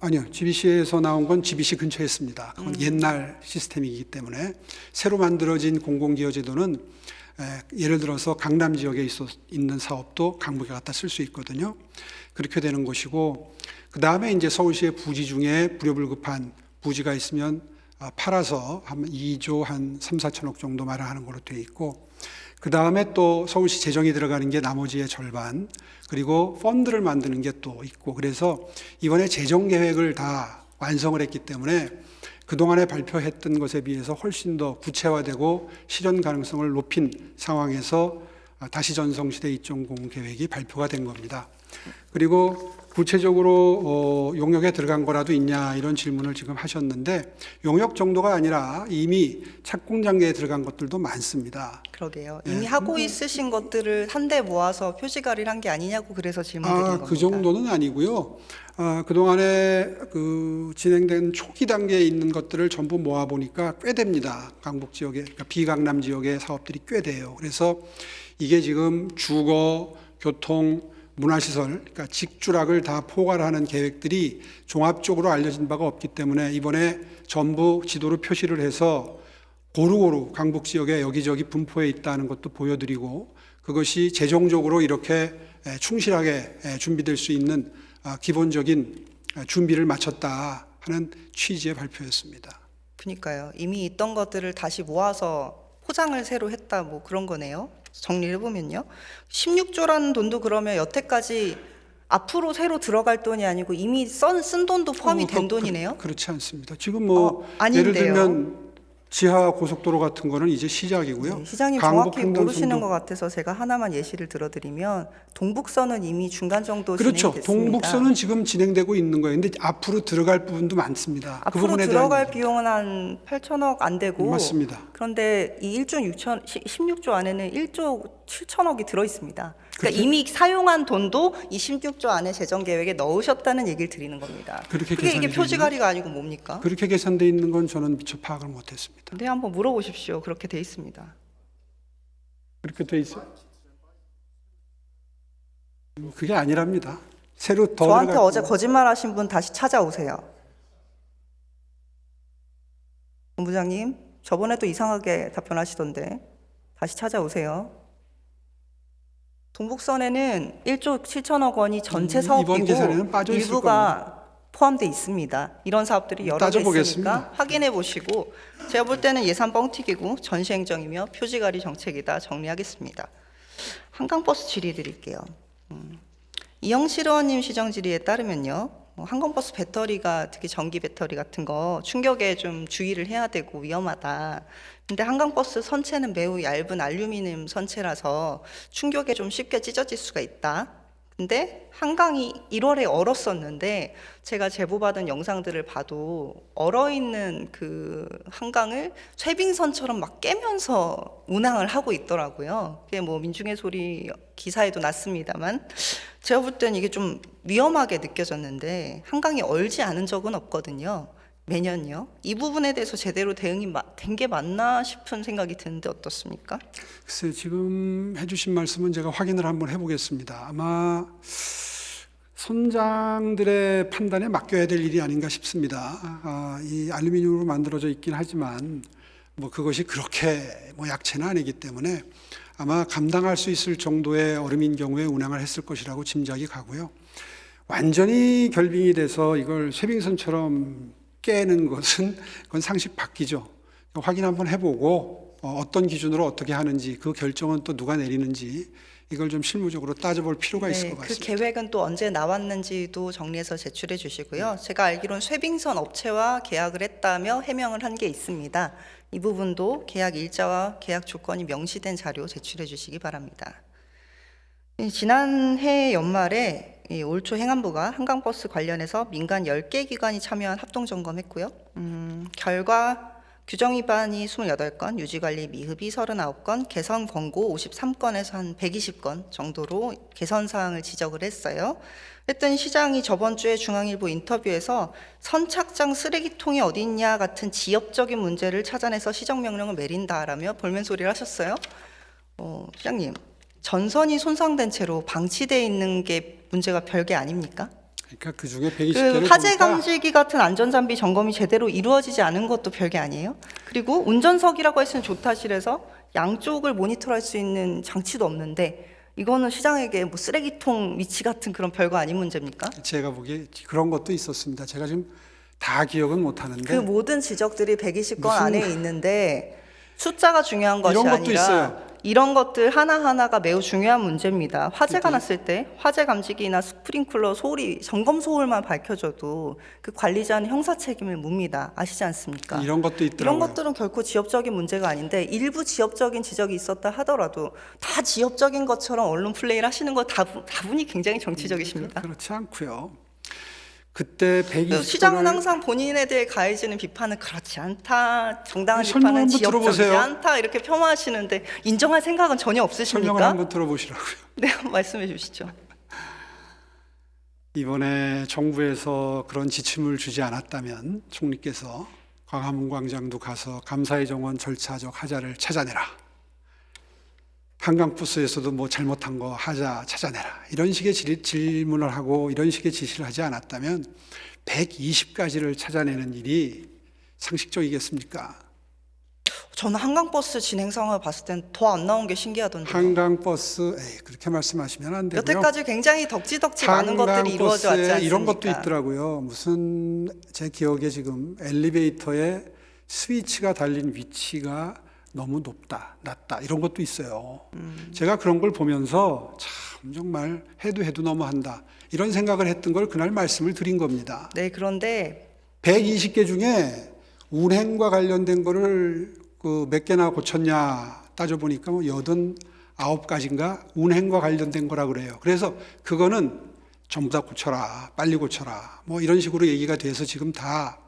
아니요. GBC에서 나온 건 GBC 근처에 있습니다. 그건 옛날 시스템이기 때문에 새로 만들어진 공공기여제도는 예를 들어서 강남 지역에 있는 사업도 강북에 갖다 쓸 수 있거든요. 그렇게 되는 것이고 그 다음에 이제 서울시의 부지 중에 불효불급한 부지가 있으면 팔아서 한 2조 한 3, 4천억 정도 마련하는 걸로 되어 있고 그 다음에 또 서울시 재정이 들어가는 게 나머지의 절반 그리고 펀드를 만드는 게 또 있고 그래서 이번에 재정 계획을 다 완성을 했기 때문에 그동안에 발표했던 것에 비해서 훨씬 더 구체화되고 실현 가능성을 높인 상황에서 다시 전성시대 2.0 계획이 발표가 된 겁니다. 그리고 구체적으로 용역에 들어간 거라도 있냐 이런 질문을 지금 하셨는데 용역 정도가 아니라 이미 착공장계에 들어간 것들도 많습니다. 그러게요. 이미 하고 있으신 것들을 한데 모아서 표지가리를 한 게 아니냐고 그래서 질문드린 겁니다. 그 정도는 아니고요. 그동안에 진행된 초기 단계에 있는 것들을 전부 모아 보니까 꽤 됩니다. 강북 지역에, 그러니까 비강남 지역의 사업들이 꽤 돼요. 그래서 이게 지금 주거, 교통, 문화시설, 그러니까 직주락을 다 포괄하는 계획들이 종합적으로 알려진 바가 없기 때문에 이번에 전부 지도로 표시를 해서 고루고루 강북 지역에 여기저기 분포해 있다는 것도 보여드리고 그것이 재정적으로 이렇게 충실하게 준비될 수 있는 기본적인 준비를 마쳤다 하는 취지의 발표였습니다. 그러니까요. 이미 있던 것들을 다시 모아서 포장을 새로 했다 뭐 그런 거네요. 정리를 해보면요. 16조라는 돈도 그러면 여태까지 앞으로 새로 들어갈 돈이 아니고 이미 쓴 돈도 포함이 된 돈이네요. 그렇지 않습니다. 지금 아닌데요. 예를 들면 지하 고속도로 같은 거는 이제 시작이고요. 네, 시장님 정확히 모르시는 것 같아서 제가 하나만 예시를 들어드리면 동북선은 이미 중간 정도 그렇죠. 진행됐습니다. 동북선은 지금 진행되고 있는 거예요. 근데 앞으로 들어갈 부분도 많습니다. 그 앞으로 부분에 들어갈 대한 비용은 한 8천억 안 되고 맞습니다. 그런데 이 16조 안에는 1조 7천억이 들어 있습니다. 그러니까 그렇게- 이미 사용한 돈도 이 16조 안에 재정 계획에 넣으셨다는 얘기를 드리는 겁니다. 그렇게 그게 이게 계산이 표지가리가 아니고 뭡니까? 그렇게 계산돼 있는 건 저는 미처 파악을 못했습니다. 네, 한번 물어보십시오. 그렇게 돼 있습니다. 그렇게 돼 있어요. 그게 아니랍니다. 새로 더 저한테 들어갈 어제 거. 거짓말하신 분 다시 찾아오세요. 본부장님, 저번에도 이상하게 답변하시던데 다시 찾아오세요. 동북선에는 1조 7천억 원이 전체 이번 계산에는 사업이고 빠져 있을 일부가 포함돼 있습니다. 이런 사업들이 여러 개 따져보겠습니다. 있으니까 확인해 보시고 제가 볼 때는 예산 뻥튀기고 전시행정이며 표지가리 정책이다 정리하겠습니다. 한강버스 질의 드릴게요. 이영실 의원님 시정 질의에 따르면요. 한강버스 배터리가 특히 전기 배터리 같은 거 충격에 좀 주의를 해야 되고 위험하다. 근데 한강버스 선체는 매우 얇은 알루미늄 선체라서 충격에 좀 쉽게 찢어질 수가 있다. 근데 한강이 1월에 얼었었는데 제가 제보받은 영상들을 봐도 얼어있는 그 한강을 쇠빙선처럼 막 깨면서 운항을 하고 있더라고요. 그게 뭐 민중의 소리 기사에도 났습니다만 제가 볼 때는 이게 좀 위험하게 느껴졌는데 한강이 얼지 않은 적은 없거든요. 매년요. 이 부분에 대해서 제대로 대응이 된 게 맞나 싶은 생각이 드는데 어떻습니까? 글쎄 지금 해주신 말씀은 제가 확인을 한번 해보겠습니다. 아마 선장들의 판단에 맡겨야 될 일이 아닌가 싶습니다. 이 알루미늄으로 만들어져 있긴 하지만 뭐 그것이 그렇게 뭐 약체는 아니기 때문에 아마 감당할 수 있을 정도의 얼음인 경우에 운항을 했을 것이라고 짐작이 가고요. 완전히 결빙이 돼서 이걸 쇠빙선처럼 깨는 것은 그건 상식 밖이죠. 확인 한번 해보고 어떤 기준으로 어떻게 하는지 그 결정은 또 누가 내리는지 이걸 좀 실무적으로 따져볼 필요가 있을 것 같습니다. 그 계획은 또 언제 나왔는지도 정리해서 제출해 주시고요. 제가 알기로는 쇠빙선 업체와 계약을 했다며 해명을 한 게 있습니다. 이 부분도 계약 일자와 계약 조건이 명시된 자료 제출해 주시기 바랍니다. 지난해 연말에 올 초 행안부가 한강버스 관련해서 민간 10개 기관이 참여한 합동점검했고요. 결과 규정 위반이 28건, 유지관리 미흡이 39건, 개선 권고 53건에서 한 120건 정도로 개선 사항을 지적을 했어요. 했더니 시장이 저번 주에 중앙일보 인터뷰에서 선착장 쓰레기통이 어디 있냐 같은 지역적인 문제를 찾아내서 시정명령을 내린다라며 볼멘소리를 하셨어요. 시장님, 전선이 손상된 채로 방치되어 있는 게 문제가 별게 아닙니까? 그러니까 그 중에 120개를 화재 감지기 같은 안전장비 점검이 제대로 이루어지지 않은 것도 별게 아니에요. 그리고 운전석이라고 했으면 조타실에서 양쪽을 모니터할 수 있는 장치도 없는데 이거는 시장에게 뭐 쓰레기통 위치 같은 그런 별거 아닌 문제입니까? 제가 보기에 그런 것도 있었습니다. 제가 지금 다 기억은 못 하는데 그 모든 지적들이 120건 안에 있는데 숫자가 중요한 것이 이런 것도 아니라 있어요. 이런 것들 하나하나가 매우 중요한 문제입니다. 화재가 났을 때 화재 감지기나 스프링클러 소리, 점검 소홀만 밝혀져도 그 관리자는 형사 책임을 묻니다. 아시지 않습니까? 이런 것도 이런 있더라고요. 것들은 결코 지역적인 문제가 아닌데 일부 지역적인 지적이 있었다 하더라도 다 지역적인 것처럼 언론 플레이를 하시는 거 다분히 굉장히 정치적이십니다. 그렇지 않고요. 그때 120건을 시장은 항상 본인에 대해 가해지는 비판은 그렇지 않다, 정당한 아니, 설명 비판은 한번 지역적이지 들어보세요. 않다 이렇게 폄하하시는데 인정할 생각은 전혀 설명을 없으십니까? 한번 들어보시라고요. 네, 말씀해 주시죠. 이번에 정부에서 그런 지침을 주지 않았다면 총리께서 광화문 광장도 가서 감사의 정원 절차적 하자를 찾아내라. 한강버스에서도 뭐 잘못한 거 하자 찾아내라. 이런 식의 질문을 하고 이런 식의 지시를 하지 않았다면 120가지를 찾아내는 일이 상식적이겠습니까? 저는 한강버스 진행 상황을 봤을 땐 더 안 나온 게 신기하던데요. 한강버스 그렇게 말씀하시면 안 되고요. 여태까지 굉장히 덕지덕지 많은 것들이 이루어져 왔지 않습니까? 이런 것도 있더라고요. 무슨 제 기억에 지금 엘리베이터에 스위치가 달린 위치가 너무 높다, 낮다 이런 것도 있어요. 제가 그런 걸 보면서 참 정말 해도 너무한다 이런 생각을 했던 걸 그날 말씀을 드린 겁니다. 네, 그런데 120개 중에 운행과 관련된 거를 그 몇 개나 고쳤냐 따져보니까 뭐 89가지인가 운행과 관련된 거라 그래요. 그래서 그거는 전부 다 고쳐라, 빨리 고쳐라 뭐 이런 식으로 얘기가 돼서 지금 다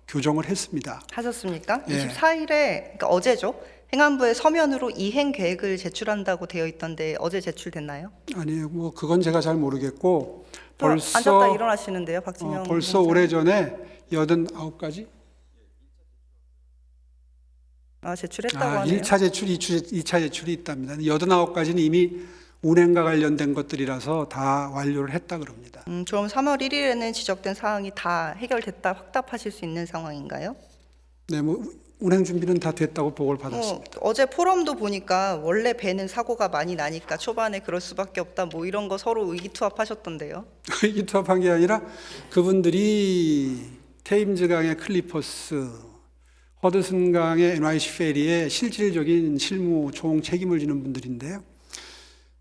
교정을 했습니다. 하셨습니까? 예. 24일에 그러니까 어제죠. 행안부에 서면으로 이행 계획을 제출한다고 되어 있던데 어제 제출됐나요? 아니요, 뭐 그건 제가 잘 모르겠고 벌써 앉았다 일어나시는데요, 박진영. 벌써 공장. 오래전에 89가지 제출했다고 하네요. 1차 제출, 2차 제출이 있답니다. 89가지는 이미 운행과 관련된 것들이라서 다 완료를 했다 그럽니다. 그럼 3월 1일에는 지적된 사항이 다 해결됐다 확답하실 수 있는 상황인가요? 네, 뭐 운행 준비는 다 됐다고 보고를 받았습니다. 어제 포럼도 보니까 원래 배는 사고가 많이 나니까 초반에 그럴 수밖에 없다 뭐 이런 거 서로 의기투합하셨던데요. 이 투합한 게 아니라 그분들이 테임즈강의 클리퍼스, 허드슨강의 NYC 페리의 실질적인 실무 총 책임을 지는 분들인데요.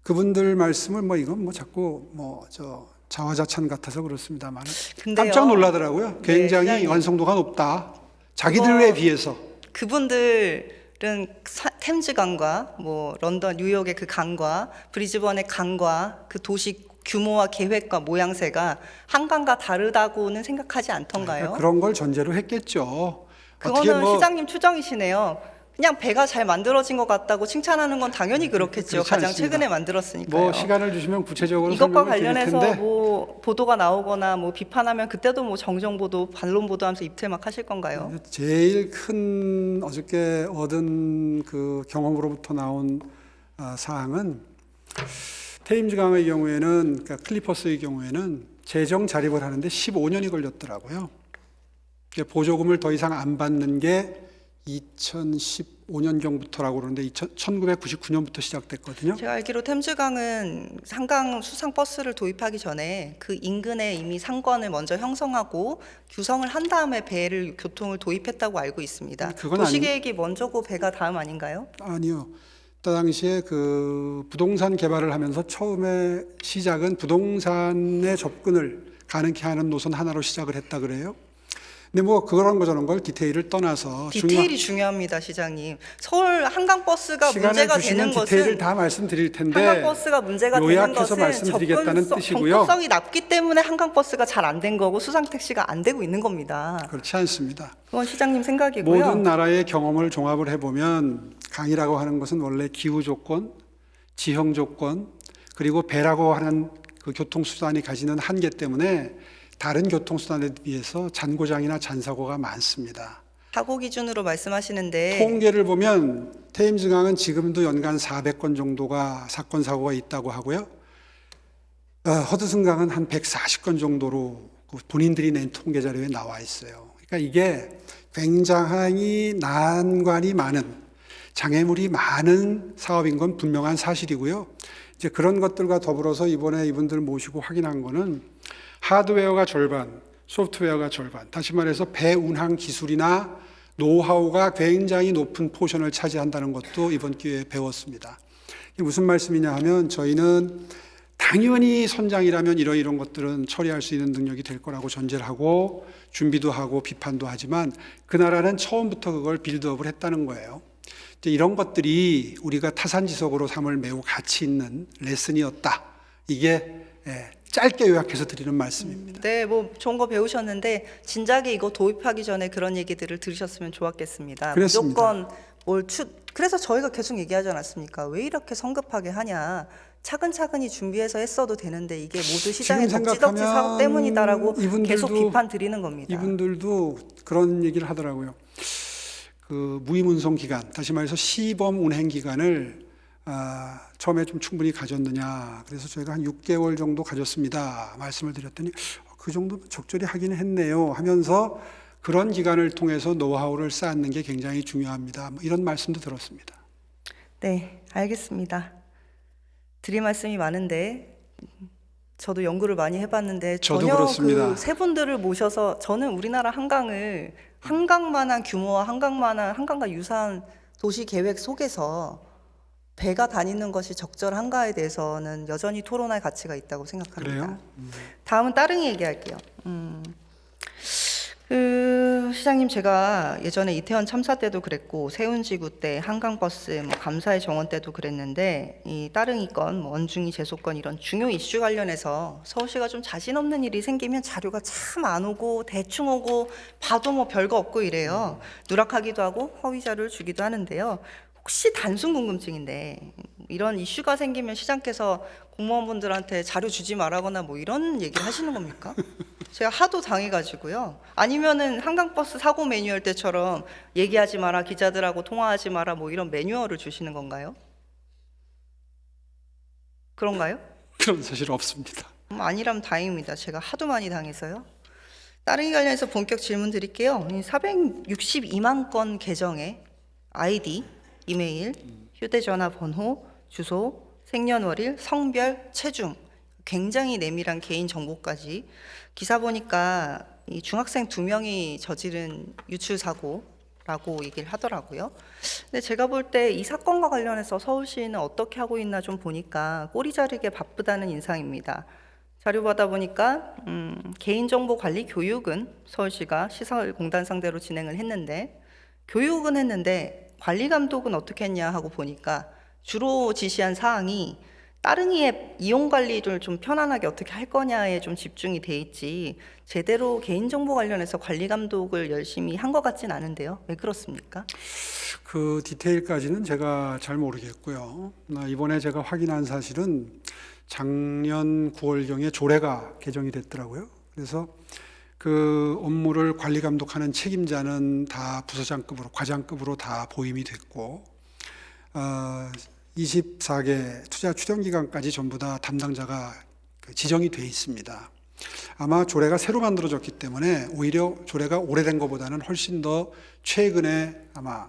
그분들 말씀을 뭐 이건 뭐 자꾸 뭐 저 자화자찬 같아서 그렇습니다만 근데요. 깜짝 놀라더라고요. 네, 굉장히 시장님. 완성도가 높다. 자기들에 비해서. 그분들은 템즈강과 뭐 런던, 뉴욕의 그 강과 브리즈번의 강과 그 도시 규모와 계획과 모양새가 한강과 다르다고는 생각하지 않던가요? 그러니까 그런 걸 전제로 했겠죠. 어떻게 그거는 뭐 시장님 추정이시네요. 그냥 배가 잘 만들어진 것 같다고 칭찬하는 건 당연히 그렇겠죠. 그렇지 가장 않습니다. 최근에 만들었으니까요. 뭐 시간을 주시면 구체적으로 이것과 설명을 드릴 관련해서 텐데 뭐 보도가 나오거나 뭐 비판하면 그때도 뭐 정정 보도, 반론 보도하면서 입틀 막 하실 건가요? 제일 큰 어저께 얻은 그 경험으로부터 나온 사항은 테임즈강의 경우에는 그러니까 클리퍼스의 경우에는 재정 자립을 하는데 15년이 걸렸더라고요. 그러니까 보조금을 더 이상 안 받는 게 2015년경부터라고 그러는데 1999년부터 시작됐거든요. 제가 알기로 템즈강은 한강 수상 버스를 도입하기 전에 그 인근에 이미 상권을 먼저 형성하고 규성을 한 다음에 배를 교통을 도입했다고 알고 있습니다. 그건 도시계획이 먼저고 배가 다음 아닌가요? 아니요. 그 당시에 그 부동산 개발을 하면서 처음에 시작은 부동산에 접근을 가능케 하는 노선 하나로 시작을 했다 그래요. 근데 뭐 그런 거 저런 걸 디테일을 떠나서 디테일이 중요합니다, 시장님. 서울 한강 버스가 시간을 문제가 주시면 되는 디테일을 것은 다 말씀드릴 텐데 한강 버스가 문제가 되는 요약해서 것은 말씀드리겠다는 뜻이고요. 접근성이 낮기 때문에 한강 버스가 잘 안 된 거고 수상 택시가 안 되고 있는 겁니다. 그렇지 않습니다. 그건 시장님 생각이고요. 모든 나라의 경험을 종합을 해보면 강이라고 하는 것은 원래 기후 조건, 지형 조건, 그리고 배라고 하는 그 교통수단이 가지는 한계 때문에 다른 교통수단에 비해서 잔고장이나 잔사고가 많습니다. 사고 기준으로 말씀하시는데 통계를 보면 테임즈강은 지금도 연간 400건 정도가 사건 사고가 있다고 하고요. 허드슨강은 한 140건 정도로 본인들이 낸 통계 자료에 나와 있어요. 그러니까 이게 굉장히 난관이 많은 장애물이 많은 사업인 건 분명한 사실이고요. 이제 그런 것들과 더불어서 이번에 이분들 모시고 확인한 거는 하드웨어가 절반, 소프트웨어가 절반. 다시 말해서 배 운항 기술이나 노하우가 굉장히 높은 포션을 차지한다는 것도 이번 기회에 배웠습니다. 이게 무슨 말씀이냐 하면 저희는 당연히 선장이라면 이런 것들은 처리할 수 있는 능력이 될 거라고 전제를 하고 준비도 하고 비판도 하지만 그 나라는 처음부터 그걸 빌드업을 했다는 거예요. 이제 이런 것들이 우리가 타산지석으로 삼을 매우 가치 있는 레슨이었다. 이게 짧게 요약해서 드리는 말씀입니다. 네, 뭐 좋은 거 배우셨는데 진작에 이거 도입하기 전에 그런 얘기들을 들으셨으면 좋았겠습니다. 그렇습니다. 무조건 그래서 저희가 계속 얘기하지 않았습니까? 왜 이렇게 성급하게 하냐? 차근차근히 준비해서 했어도 되는데 이게 모두 시장의 지금 덕지덕지 생각하면 사업 때문이다라고 계속 이분들도- 비판 드리는 겁니다. 이분들도 그런 얘기를 하더라고요. 그 무임운송 기간, 다시 말해서 시범 운행 기간을 처음에 좀 충분히 가졌느냐. 그래서 저희가 한 6개월 정도 가졌습니다. 말씀을 드렸더니 그 정도 적절히 하긴 했네요 하면서 그런 기간을 통해서 노하우를 쌓는 게 굉장히 중요합니다. 뭐 이런 말씀도 들었습니다. 네, 알겠습니다. 드릴 말씀이 많은데 저도 연구를 많이 해봤는데 저도 전혀 그렇습니다. 그 세 분들을 모셔서 저는 우리나라 한강을 한강만한 규모와 한강과 유사한 도시 계획 속에서 배가 다니는 것이 적절한가에 대해서는 여전히 토론할 가치가 있다고 생각합니다. 그래요? 다음은 따릉이 얘기할게요. 시장님, 제가 예전에 이태원 참사 때도 그랬고 세운지구 때 한강버스 감사의 정원 때도 그랬는데 이 따릉이 건 원중이 제소건 이런 중요 이슈 관련해서 서울시가 좀 자신 없는 일이 생기면 자료가 참 안 오고 대충 오고 봐도 뭐 별거 없고 이래요. 누락하기도 하고 허위 자료를 주기도 하는데요. 혹시 단순 궁금증인데 이런 이슈가 생기면 시장께서 공무원분들한테 자료 주지 말라거나 뭐 이런 얘기를 하시는 겁니까? 제가 하도 당해가지고요. 아니면은 한강버스 사고 매뉴얼 때처럼 얘기하지 마라, 기자들하고 통화하지 마라 뭐 이런 매뉴얼을 주시는 건가요? 그런가요? 그런 사실 없습니다. 아니라면 다행입니다. 제가 하도 많이 당해서요. 따릉이 관련해서 본격 질문 드릴게요. 이 462만 건 계정의 아이디, 이메일, 휴대전화 번호, 주소, 생년월일, 성별, 체중, 굉장히 내밀한 개인 정보까지 기사 보니까 이 중학생 2명이 저지른 유출 사고라고 얘기를 하더라고요. 근데 제가 볼 때 이 사건과 관련해서 서울시는 어떻게 하고 있나 좀 보니까 꼬리 자르게 바쁘다는 인상입니다. 자료 받아 보니까 개인정보 관리 교육은 서울시가 시설공단 상대로 진행을 했는데 교육은 했는데 관리 감독은 어떻게 했냐 하고 보니까 주로 지시한 사항이 따릉이 앱 이용 관리를 좀 편안하게 어떻게 할 거냐에 좀 집중이 돼 있지 제대로 개인정보 관련해서 관리 감독을 열심히 한 것 같진 않은데요. 왜 그렇습니까? 그 디테일까지는 제가 잘 모르겠고요. 이번에 제가 확인한 사실은 작년 9월경에 조례가 개정이 됐더라고요. 그래서 그 업무를 관리 감독하는 책임자는 다 부서장급으로, 과장급으로 다 보임이 됐고 24개 투자 출연 기관까지 전부 다 담당자가 지정이 돼 있습니다. 아마 조례가 새로 만들어졌기 때문에 오히려 조례가 오래된 것보다는 훨씬 더 최근에 아마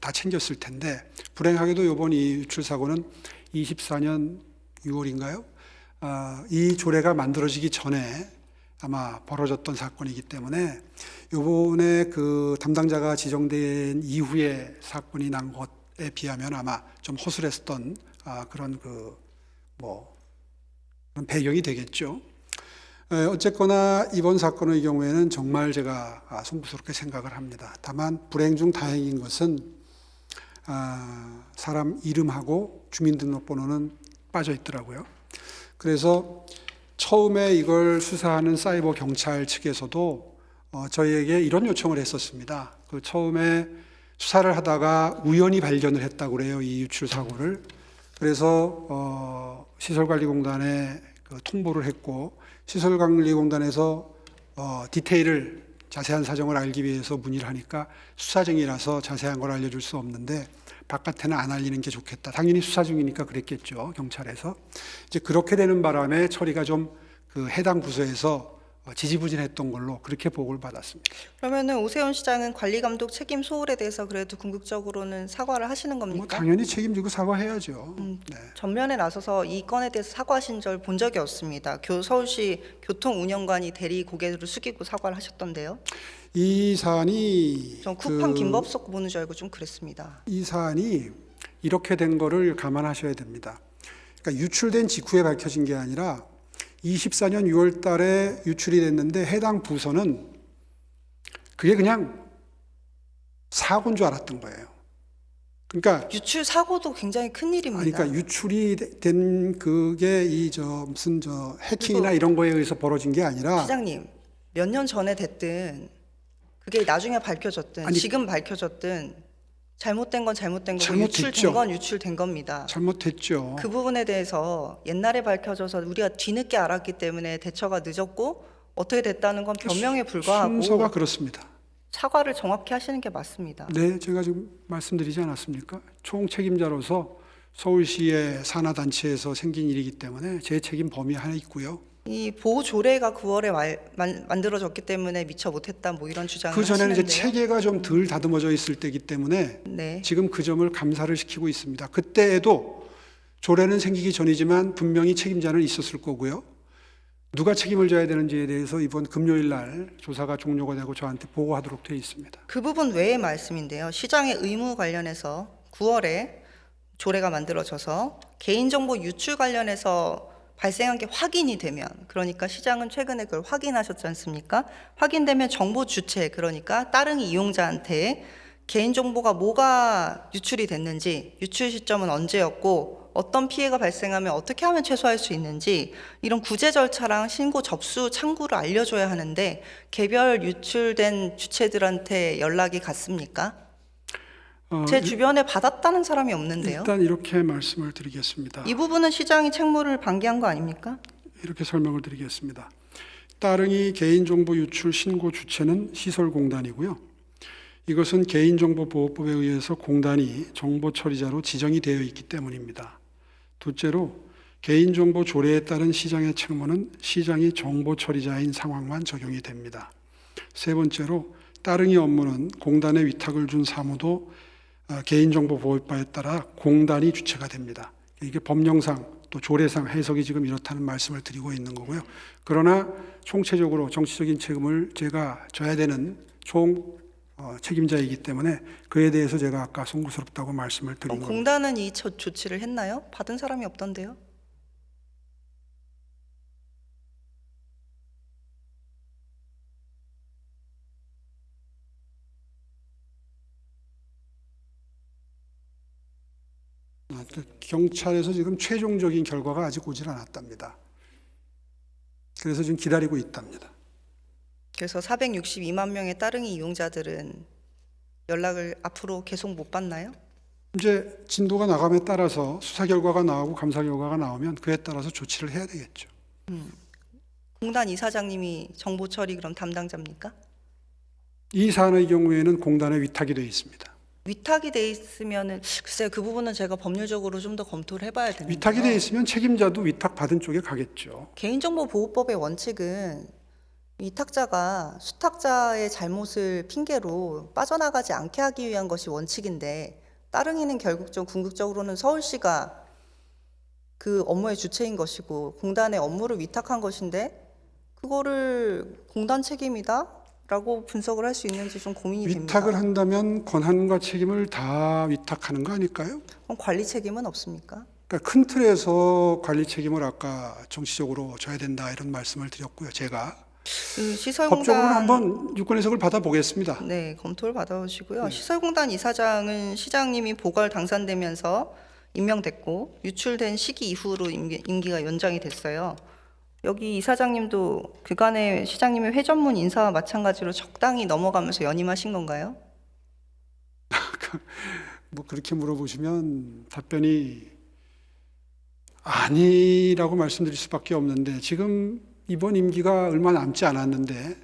다 챙겼을 텐데 불행하게도 이번 이 유출 사고는 24년 6월인가요? 이 조례가 만들어지기 전에 아마 벌어졌던 사건이기 때문에 이번에 그 담당자가 지정된 이후에 사건이 난 것에 비하면 아마 좀 허술했던 그런 그런 배경이 되겠죠. 어쨌거나 이번 사건의 경우에는 정말 제가 송구스럽게 생각을 합니다. 다만 불행 중 다행인 것은 사람 이름하고 주민등록번호는 빠져 있더라고요. 그래서 처음에 이걸 수사하는 사이버 경찰 측에서도 저희에게 이런 요청을 했었습니다. 그 처음에 수사를 하다가 우연히 발견을 했다고 그래요, 이 유출 사고를. 그래서 시설관리공단에 통보를 했고 시설관리공단에서 디테일을 자세한 사정을 알기 위해서 문의를 하니까 수사 중이라서 자세한 걸 알려줄 수 없는데 바깥에는 안 알리는 게 좋겠다. 당연히 수사 중이니까 그랬겠죠, 경찰에서. 이제 그렇게 되는 바람에 처리가 좀 그 해당 부서에서 지지부진했던 걸로 그렇게 보고를 받았습니다. 그러면은 오세훈 시장은 관리 감독 책임 소홀에 대해서 그래도 궁극적으로는 사과를 하시는 겁니까? 당연히 책임지고 사과해야죠. 네. 전면에 나서서 이 건에 대해서 사과하신 절 본 적이 없습니다. 서울시 교통운영관이 대리 고개를 숙이고 사과를 하셨던데요. 이 사안이 전 쿠팡 김법석 보는 줄 알고 좀 그랬습니다. 이 사안이 이렇게 된 거를 감안하셔야 됩니다. 그러니까 유출된 직후에 밝혀진 게 아니라 24년 6월 달에 유출이 됐는데 해당 부서는 그게 그냥 사고인 줄 알았던 거예요. 그러니까 유출 사고도 굉장히 큰 일입니다. 그러니까 유출이 된 그게 무슨 해킹이나 이런 거에 의해서 벌어진 게 아니라 시장님, 몇 년 전에 됐든 그게 나중에 밝혀졌든 지금 밝혀졌든 잘못된 건 잘못된 거고 유출된 건 유출된 겁니다. 잘못했죠. 그 부분에 대해서 옛날에 밝혀져서 우리가 뒤늦게 알았기 때문에 대처가 늦었고 어떻게 됐다는 건 변명에 불과하고 순서가 그렇습니다. 사과를 정확히 하시는 게 맞습니다. 네, 제가 지금 말씀드리지 않았습니까? 총 책임자로서 서울시의 산하단체에서 생긴 일이기 때문에 제 책임 범위 하나 있고요. 이 보호 조례가 9월에 만들어졌기 때문에 미처 못했다 뭐 이런 주장을 그 전에는 이제 하시는데요. 체계가 좀 덜 다듬어져 있을 때이기 때문에 네. 지금 그 점을 감사를 시키고 있습니다. 그때에도 조례는 생기기 전이지만 분명히 책임자는 있었을 거고요. 누가 책임을 져야 되는지에 대해서 이번 금요일 날 조사가 종료가 되고 저한테 보고하도록 되어 있습니다. 그 부분 외의 말씀인데요. 시장의 의무 관련해서 9월에 조례가 만들어져서 개인정보 유출 관련해서 발생한 게 확인이 되면, 그러니까 시장은 최근에 그걸 확인하셨지 않습니까? 확인되면 정보 주체, 그러니까 따릉이 이용자한테 개인정보가 뭐가 유출이 됐는지, 유출 시점은 언제였고 어떤 피해가 발생하면 어떻게 하면 최소화할 수 있는지 이런 구제 절차랑 신고 접수 창구를 알려줘야 하는데 개별 유출된 주체들한테 연락이 갔습니까? 제 주변에 받았다는 사람이 없는데요. 일단 이렇게 말씀을 드리겠습니다. 이 부분은 시장이 책무를 방기한 거 아닙니까? 이렇게 설명을 드리겠습니다. 따릉이 개인정보 유출 신고 주체는 시설공단이고요. 이것은 개인정보보호법에 의해서 공단이 정보 처리자로 지정이 되어 있기 때문입니다. 둘째로 개인정보 조례에 따른 시장의 책무는 시장이 정보 처리자인 상황만 적용이 됩니다. 세 번째로 따릉이 업무는 공단에 위탁을 준 사무도 개인정보보호법에 따라 공단이 주체가 됩니다. 이게 법령상 또 조례상 해석이 지금 이렇다는 말씀을 드리고 있는 거고요. 그러나 총체적으로 정치적인 책임을 제가 져야 되는 총 책임자이기 때문에 그에 대해서 제가 아까 송구스럽다고 말씀을 드린 겁니다. 공단은 이 조치를 했나요? 받은 사람이 없던데요. 경찰에서 지금 최종적인 결과가 아직 오질 않았답니다. 그래서 지금 기다리고 있답니다. 그래서 462만 명의 따릉이 이용자들은 연락을 앞으로 계속 못 받나요? 이제 진도가 나감에 따라서 수사 결과가 나오고 감사 결과가 나오면 그에 따라서 조치를 해야 되겠죠. 공단 이사장님이 정보 처리 그럼 담당자입니까? 이 사안의 경우에는 공단에 위탁이 되어 있습니다. 위탁이 돼 있으면은 글쎄요, 그 부분은 제가 법률적으로 좀 더 검토를 해봐야 되는데요. 위탁이 되어 있으면 책임자도 위탁 받은 쪽에 가겠죠. 개인정보보호법의 원칙은 위탁자가 수탁자의 잘못을 핑계로 빠져나가지 않게 하기 위한 것이 원칙인데, 따릉이는 궁극적으로는 서울시가 그 업무의 주체인 것이고 공단에 업무를 위탁한 것인데 그거를 공단 책임이다? 라고 분석을 할 수 있는지 좀 고민이 됩니다. 위탁을 한다면 권한과 책임을 다 위탁하는 거 아닐까요? 그럼 관리 책임은 없습니까? 그러니까 큰 틀에서 관리 책임을 아까 정치적으로 져야 된다 이런 말씀을 드렸고요. 제가 그 시설공단 법적으로 한번 유권 해석을 받아보겠습니다. 네, 검토를 받아오시고요. 시설공단 이사장은 시장님이 보궐 당선되면서 임명됐고 유출된 시기 이후로 임기가 연장이 됐어요. 여기 이사장님도 그간의 시장님의 회전문 인사와 마찬가지로 적당히 넘어가면서 연임하신 건가요? 뭐 그렇게 물어보시면 답변이 아니라고 말씀드릴 수밖에 없는데, 지금 이번 임기가 얼마 남지 않았는데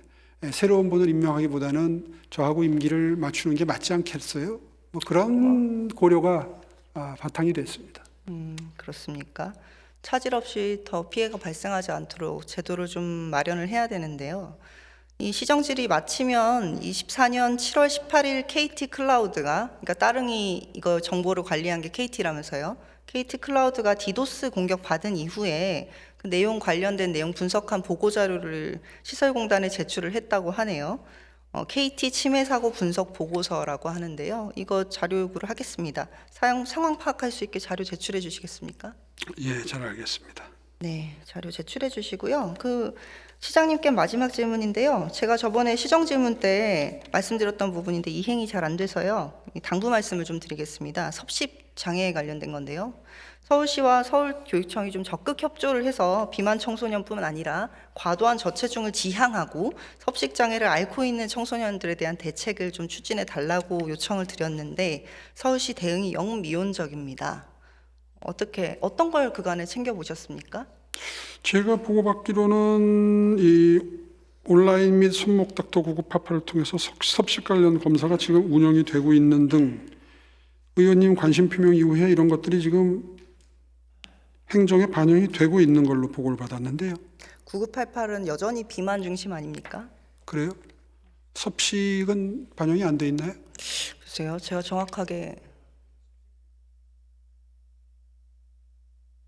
새로운 분을 임명하기보다는 저하고 임기를 맞추는 게 맞지 않겠어요? 뭐 그런 고려가 바탕이 됐습니다. 그렇습니까? 차질 없이 더 피해가 발생하지 않도록 제도를 좀 마련을 해야 되는데요. 이 시정질이 마치면 24년 7월 18일 KT 클라우드가, 그러니까 따릉이 이거 정보를 관리한 게 KT라면서요. KT 클라우드가 디도스 공격 받은 이후에 그 내용 관련된 내용 분석한 보고 자료를 시설공단에 제출을 했다고 하네요. KT 침해 사고 분석 보고서라고 하는데요. 이거 자료 요구를 하겠습니다. 상황 파악할 수 있게 자료 제출해 주시겠습니까? 예, 잘 알겠습니다. 네, 자료 제출해 주시고요. 그 시장님께 마지막 질문인데요. 제가 저번에 시정 질문 때 말씀드렸던 부분인데 이행이 잘 안 돼서요. 당부 말씀을 좀 드리겠습니다. 섭식 장애에 관련된 건데요. 서울시와 서울교육청이 좀 적극 협조를 해서 비만 청소년뿐만 아니라 과도한 저체중을 지향하고 섭식 장애를 앓고 있는 청소년들에 대한 대책을 좀 추진해 달라고 요청을 드렸는데 서울시 대응이 영 미온적입니다. 어떤 걸 그간에 챙겨보셨습니까? 제가 보고받기로는 이 온라인 및 손목 닥터 구급 파파를 통해서 섭식 관련 검사가 지금 운영이 되고 있는 등 의원님 관심 표명 이후에 이런 것들이 지금 행정에 반영이 되고 있는 걸로 보고를 받았는데요. 9988은 여전히 비만 중심 아닙니까? 그래요? 섭식은 반영이 안 돼 있나요? 글쎄요, 제가 정확하게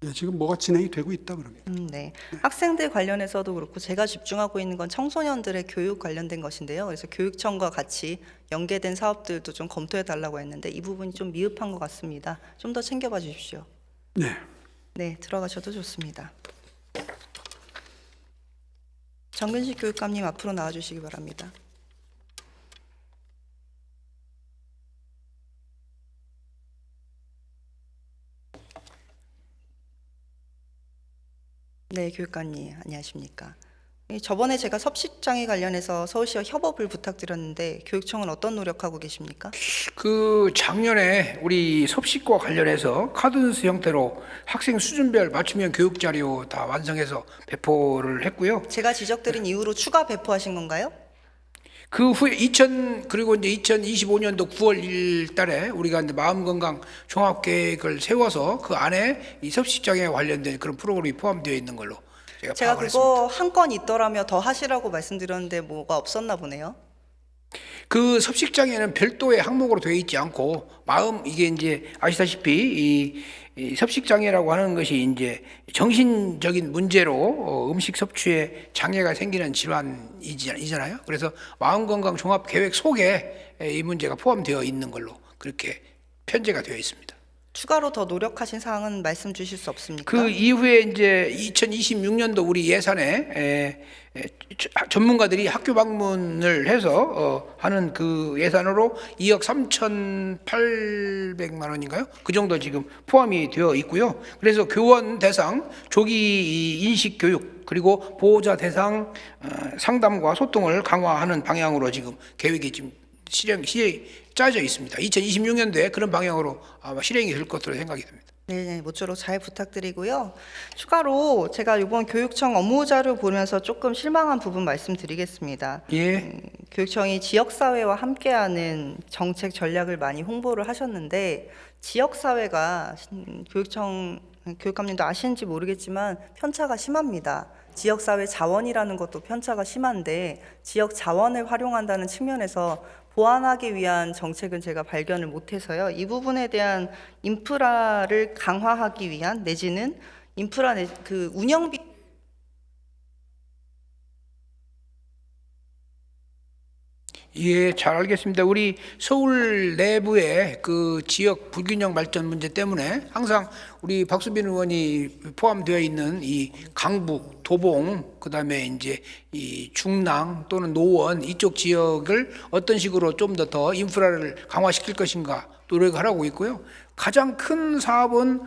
예, 지금 뭐가 진행이 되고 있다 그럽니다. 네. 학생들 관련해서도 그렇고 제가 집중하고 있는 건 청소년들의 교육 관련된 것인데요. 그래서 교육청과 같이 연계된 사업들도 좀 검토해 달라고 했는데 이 부분이 좀 미흡한 것 같습니다. 좀 더 챙겨봐 주십시오. 네. 네, 들어가셔도 좋습니다. 정근식 교육감님 앞으로 나와주시기 바랍니다. 네, 교육감님 안녕하십니까? 저번에 제가 섭식장애 관련해서 서울시와 협업을 부탁드렸는데 교육청은 어떤 노력하고 계십니까? 그 작년에 우리 섭식과 관련해서 카드뉴스 형태로 학생 수준별 맞춤형 교육 자료 다 완성해서 배포를 했고요. 제가 지적드린 이후로 추가 배포하신 건가요? 그 후에 그리고 이제 2025년도 9월 1일 달에 우리가 이제 마음건강 종합계획을 세워서 그 안에 이 섭식장애 관련된 그런 프로그램이 포함되어 있는 걸로 제가 제가 파악을 했습니다. 그거 한 건 있더라며 더 하시라고 말씀드렸는데 뭐가 없었나 보네요. 그 섭식장애는 별도의 항목으로 되어 있지 않고 이게 이제 아시다시피 이 섭식장애라고 하는 것이 이제 정신적인 문제로 음식 섭취에 장애가 생기는 질환이잖아요. 그래서 마음건강 종합계획 속에 이 문제가 포함되어 있는 걸로 그렇게 편제가 되어 있습니다. 추가로 더 노력하신 사항은 말씀 주실 수 없습니까? 그 이후에 이제 2026년도 우리 예산에 전문가들이 학교 방문을 해서 하는 그 예산으로 2억 3,800만 원인가요? 그 정도 지금 포함이 되어 있고요. 그래서 교원 대상 조기 인식 교육 그리고 보호자 대상 상담과 소통을 강화하는 방향으로 지금 계획이 지금 실행이 짜져 있습니다. 2026년도에 그런 방향으로 아마 실행이 될 것으로 생각이 됩니다. 네, 모쪼록 잘 부탁드리고요. 추가로 제가 이번 교육청 업무 자료 보면서 조금 실망한 부분 말씀드리겠습니다. 예. 교육청이 지역사회와 함께하는 정책 전략을 많이 홍보를 하셨는데 지역사회가 교육감님도 아시는지 모르겠지만 편차가 심합니다. 지역사회 자원이라는 것도 편차가 심한데 지역 자원을 활용한다는 측면에서 보완하기 위한 정책은 제가 발견을 못해서요. 이 부분에 대한 인프라를 강화하기 위한 내지는 인프라 그 운영비 예, 잘 알겠습니다. 우리 서울 내부의 그 지역 불균형 발전 문제 때문에 항상 우리 박수빈 의원이 포함되어 있는 이 강북, 도봉, 그다음에 이제 이 중랑 또는 노원 이쪽 지역을 어떤 식으로 좀 더 인프라를 강화시킬 것인가 노력을 하고 있고요. 가장 큰 사업은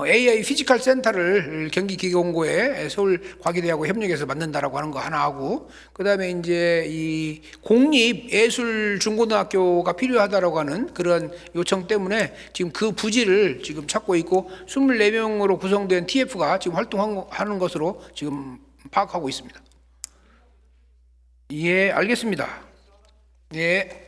AI 피지컬 센터를 경기기계공고에 서울과기대하고 협력해서 만든다라고 하는 거 하나 하고, 그다음에 이제 이 공립예술중고등학교가 필요하다라고 하는 그런 요청 때문에 지금 그 부지를 지금 찾고 있고 24명으로 구성된 TF가 지금 활동하는 것으로 지금 파악하고 있습니다. 예, 알겠습니다. 예.